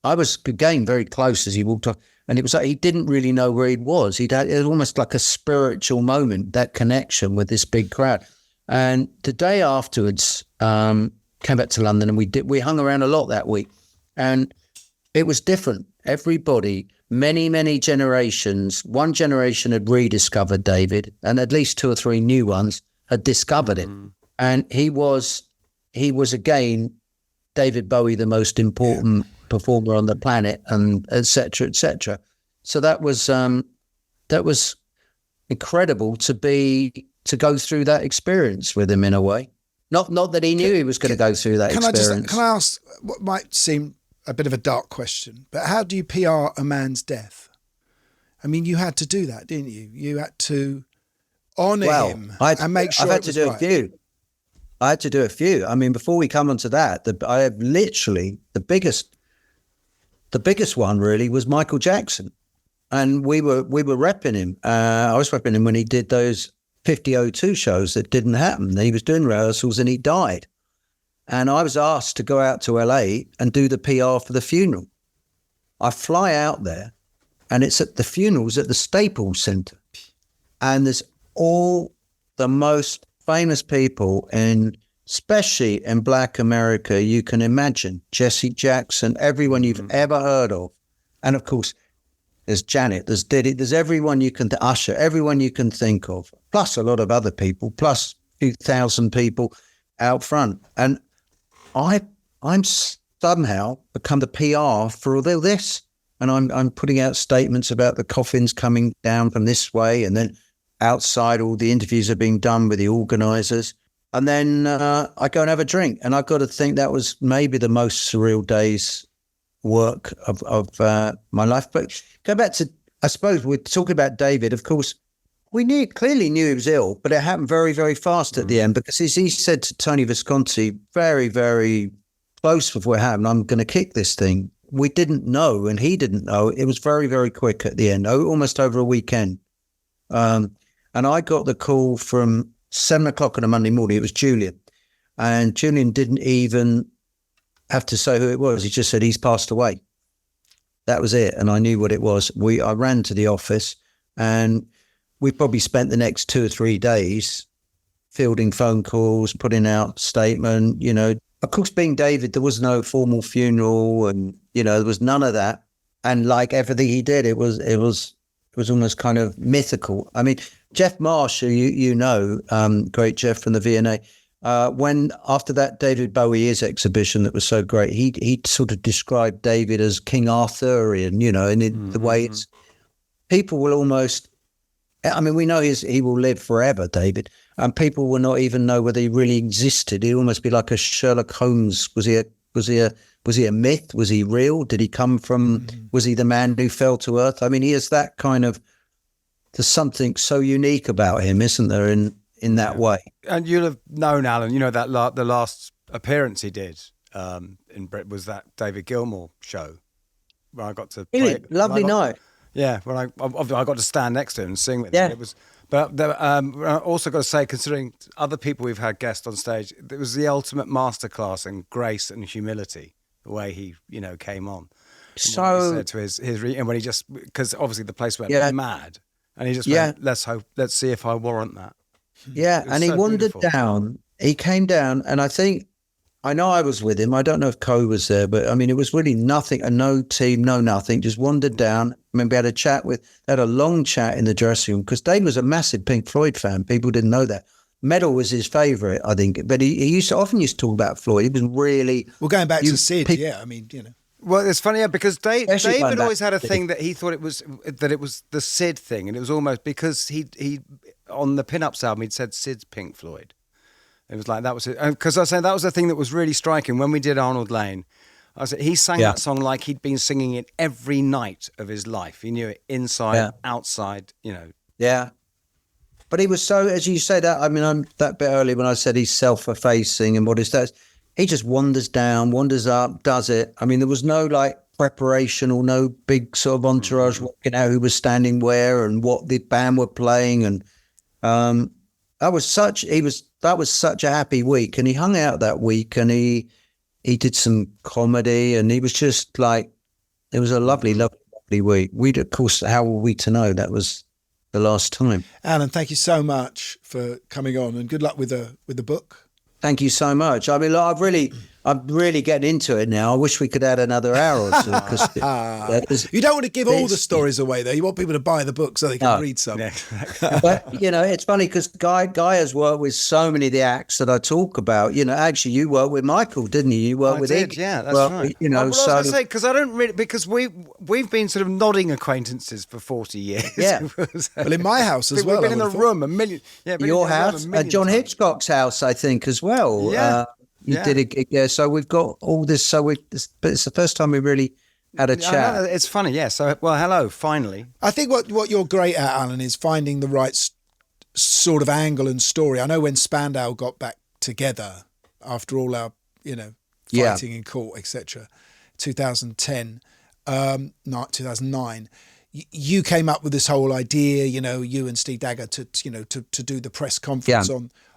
Speaker 12: was, again, very close as he walked off. And it was like he didn't really know where he was. It was almost like a spiritual moment, that connection with this big crowd. And the day afterwards, came back to London and we hung around a lot that week. And it was different. Everybody, many generations, one generation had rediscovered David, and at least 2 or 3 new ones had discovered it. And he was again, David Bowie, the most important performer on the planet, and et cetera, et cetera. So that was incredible to go through that experience with him in a way. Not that he knew he was going to go through that experience.
Speaker 2: Can I ask what might seem a bit of a dark question, but how do you PR a man's death? I mean, you had to do that, didn't you? You had to honour him and make sure
Speaker 12: I've had to do a few. I had to do a few. I mean, before we come on to that, I have literally the biggest one really was Michael Jackson, and we were repping him. I was repping him when he did those 5002 shows that didn't happen. He was doing rehearsals and he died. And I was asked to go out to LA and do the PR for the funeral. I fly out there and it's at the funerals at the Staples Center. And there's all the most famous people especially in Black America you can imagine. Jesse Jackson, everyone you've ever heard of. And of course, there's Janet, there's Diddy, there's everyone you can, Usher, everyone you can think of, plus a lot of other people, plus a few thousand people out front. And I'm somehow become the PR for all this. And I'm putting out statements about the coffins coming down from this way. And then outside, all the interviews are being done with the organisers. And then I go and have a drink. And I've got to think that was maybe the most surreal day's work of my life. But go back to, I suppose we're talking about David. Of course, we clearly knew he was ill, but it happened very, very fast at the end, because as he said to Tony Visconti, very, very close before it happened, I'm going to kick this thing. We didn't know, and he didn't know. It was very, very quick at the end, almost over a weekend. And And I got the call from 7 o'clock on a Monday morning. It was Julian. And Julian didn't even have to say who it was. He just said, he's passed away. That was it. And I knew what it was. I ran to the office, and we probably spent the next 2 or 3 days fielding phone calls, putting out statement, Of course, being David, there was no formal funeral, and, there was none of that. And like everything he did, it was almost kind of mythical. I mean, Jeff Marsh, who great Jeff from the V&A, when after that David Bowie exhibition that was so great, he sort of described David as King Arthurian, the way it's, people will almost, we know he will live forever, David, and people will not even know whether he really existed. He'd almost be like a Sherlock Holmes. Was he a myth? Was he real? Did he come from, was he the man who fell to earth? He is that kind of, there's something so unique about him, isn't there, in that way? And
Speaker 1: you'll have known Alan, that the last appearance he did in Brit was that David Gilmour show where I got to play.
Speaker 12: Lovely night.
Speaker 1: Yeah, when I got to stand next to him and sing with him. It was, but I also got to say, considering other people we've had guests on stage, it was the ultimate masterclass in grace and humility, the way he, came on. So he said to his and when he just, because obviously the place went mad, and he just went, let's see if I warrant that.
Speaker 12: Yeah, and he wandered down. He came down, and I know I was with him. I don't know if Co was there, but it was really nothing, no team, no nothing. Just wandered down. We had had a long chat in the dressing room, because Dave was a massive Pink Floyd fan. People didn't know that. Metal was his favourite, I think, but he often used to talk about Floyd. He was really
Speaker 2: going back to Sid.
Speaker 1: Well, it's funny, because David always had a thing that he thought it was the Sid thing, and it was almost because he on the Pin-Ups album he'd said Sid's Pink Floyd. It was like that was it, because I said that was the thing that was really striking when we did Arnold Lane. I said he sang that song like he'd been singing it every night of his life. He knew it inside, outside.
Speaker 12: Yeah, but he was so, as you say that. I'm that bit early when I said he's self-effacing and what is that? He just wanders down, wanders up, does it. There was no preparation or no big sort of entourage working out who was standing where and what the band were playing, and that was such a happy week. And he hung out that week, and he did some comedy, and he was just it was a lovely, lovely week. Of course, how were we to know that was the last time?
Speaker 2: Alan, thank you so much for coming on, and good luck with the book.
Speaker 12: Thank you so much. I'm really getting into it now. I wish we could add another hour or so.
Speaker 2: You don't want to give all the stories away, though. You want people to buy the book so they can read some.
Speaker 12: But, it's funny because Guy has worked with so many of the acts that I talk about. Actually, you worked with Michael, didn't you? You worked with Iggy.
Speaker 1: Yeah, that's right.
Speaker 12: I was going to
Speaker 1: say, because I don't really, because we've been sort of nodding acquaintances for 40 years.
Speaker 12: Yeah.
Speaker 2: Well, in my house as well.
Speaker 1: We've been in the room a million. Yeah,
Speaker 12: your house, John Hitchcock's house, I think, as well.
Speaker 1: Yeah.
Speaker 12: You did a gig there, so we've got all this. But it's the first time we really had a chat.
Speaker 1: It's funny, yeah. So, hello, finally.
Speaker 2: I think what you're great at, Alan, is finding the right sort of angle and story. I know when Spandau got back together after all our, fighting in court, etc., 2010, not 2009. You came up with this whole idea, you and Steve Dagger to do the press conference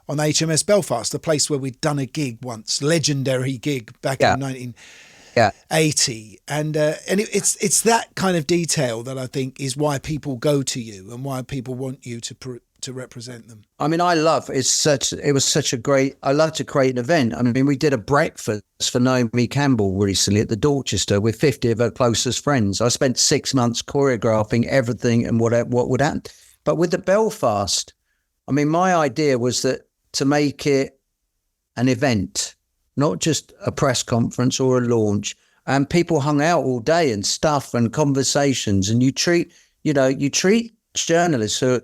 Speaker 2: on HMS Belfast, the place where we'd done a gig once, legendary gig back in 1980. And it's that kind of detail that I think is why people go to you and why people want you to represent them.
Speaker 12: I love I love to create an event. We did a breakfast for Naomi Campbell recently at the Dorchester with 50 of her closest friends. I spent 6 months choreographing everything and what would happen. But with the Belfast, my idea was that to make it an event, not just a press conference or a launch, and people hung out all day and stuff and conversations, and you treat journalists who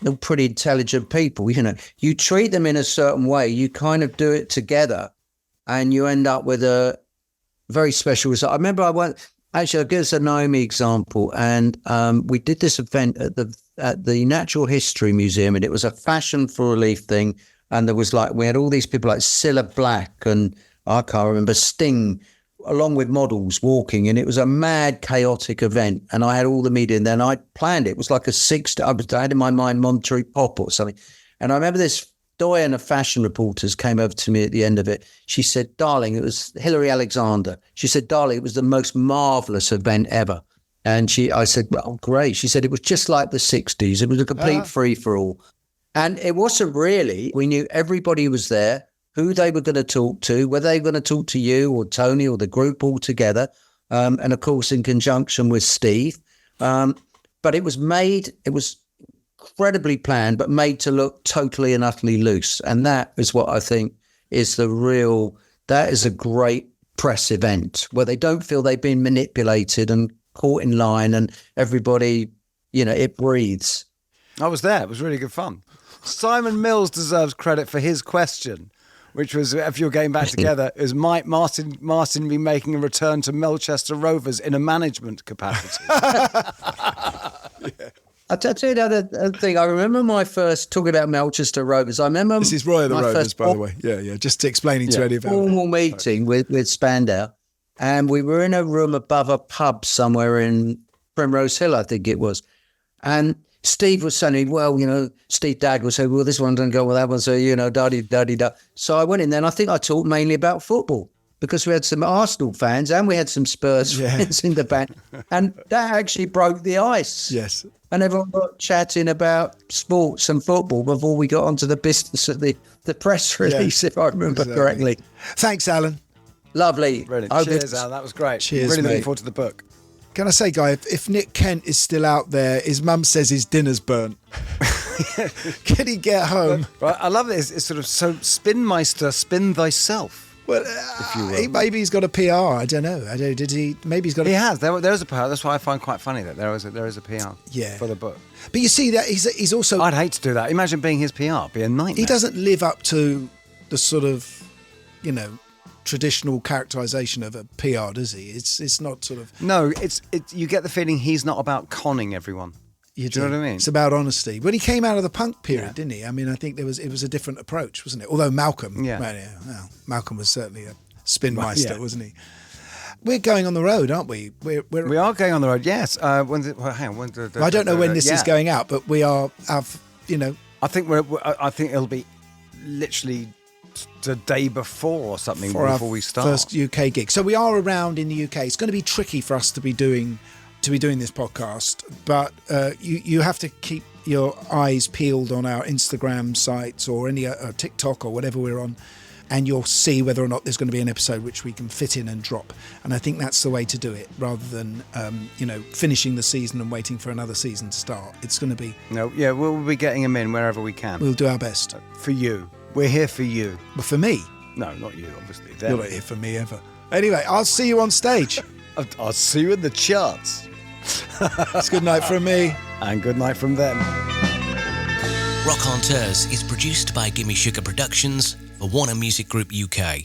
Speaker 12: are pretty intelligent people, you treat them in a certain way, you kind of do it together, and you end up with a very special result. I remember I'll give us a Naomi example, and we did this event at the Natural History Museum, and it was a fashion for relief thing. And there was we had all these people like Cilla Black and I can't remember, Sting, along with models walking, and it was a mad, chaotic event. And I had all the media in there, and I planned it. It was like I had in my mind Monterey Pop or something. And I remember this doyen of fashion reporters came over to me at the end of it. She said, darling, it was Hilary Alexander. She said, darling, it was the most marvellous event ever. And I said, well, great. She said, it was just like the 60s. It was a complete free-for-all. And it wasn't really. We knew everybody was there, who they were going to talk to, whether they were going to talk to you or Tony or the group all together. And, of course, in conjunction with Steve. But it was incredibly planned, but made to look totally and utterly loose. And that is what I think is that is a great press event where they don't feel they've been manipulated and caught in line, and everybody, it breathes.
Speaker 1: I was there. It was really good fun. Simon Mills deserves credit for his question, which was, if you're getting back together, is might Martin be making a return to Melchester Rovers in a management capacity?
Speaker 12: I'll tell you another thing. I remember my first talking about Melchester Rovers.
Speaker 2: This is Roy of the Rovers, by the way. Yeah. Just explaining to any of our
Speaker 12: formal meeting with Spandau, and we were in a room above a pub somewhere in Primrose Hill, I think it was, and Steve was saying, well, Steve Dad was saying, well, this one doesn't go with that one, so da-di-da-di-da. So I went in there, and I think I talked mainly about football, because we had some Arsenal fans and we had some Spurs fans in the band, and that actually broke the ice.
Speaker 2: Yes.
Speaker 12: And everyone got chatting about sports and football before we got onto the business of the press release, if I remember correctly.
Speaker 2: Thanks, Alan.
Speaker 12: Lovely.
Speaker 1: Brilliant. Cheers, Alan. That was great.
Speaker 2: Cheers,
Speaker 1: really
Speaker 2: mate.
Speaker 1: looking forward to the book.
Speaker 2: Can I say, Guy, if Nick Kent is still out there, his mum says his dinner's burnt. Can he get home?
Speaker 1: Right, I love this. It's sort of, so Spinmeister, spin thyself.
Speaker 2: Well, maybe he's got a PR. I don't know. Did he? Maybe he's got.
Speaker 1: He has. There is a PR. That's why I find quite funny that there is a PR. For the book.
Speaker 2: But you see that he's also.
Speaker 1: I'd hate to do that. Imagine being his PR. Be a nightmare.
Speaker 2: He doesn't live up to the sort of, traditional characterization of a PR, does he? It's not sort of.
Speaker 1: No, it's you get the feeling he's not about conning everyone. Do you know what I mean?
Speaker 2: It's about honesty. When he came out of the punk period, didn't he? I mean, I think it was a different approach, wasn't it? Although Malcolm, Malcolm was certainly a spinmeister, wasn't he? We're going on the road, aren't we? We
Speaker 1: are going on the road. Yes.
Speaker 2: I don't know when this is going out, but we are. I
Speaker 1: think I think it'll be literally the day before or something before we start.
Speaker 2: First UK gig. So we are around in the UK. It's going to be tricky for us to be doing this podcast, but you have to keep your eyes peeled on our Instagram sites or any TikTok or whatever we're on, and you'll see whether or not there's going to be an episode which we can fit in and drop. And I think that's the way to do it, rather than finishing the season and waiting for another season to start. It's going to be
Speaker 1: we'll be getting them in wherever we can.
Speaker 2: We'll do our best
Speaker 1: for you. We're here for you.
Speaker 2: But for me?
Speaker 1: No, not you, obviously.
Speaker 2: You're not here for me ever. Anyway, I'll see you on stage.
Speaker 1: I'll see you in the charts.
Speaker 2: It's good night from me.
Speaker 1: And good night from them.
Speaker 10: Rockonteurs is produced by Gimme Sugar Productions for Warner Music Group UK.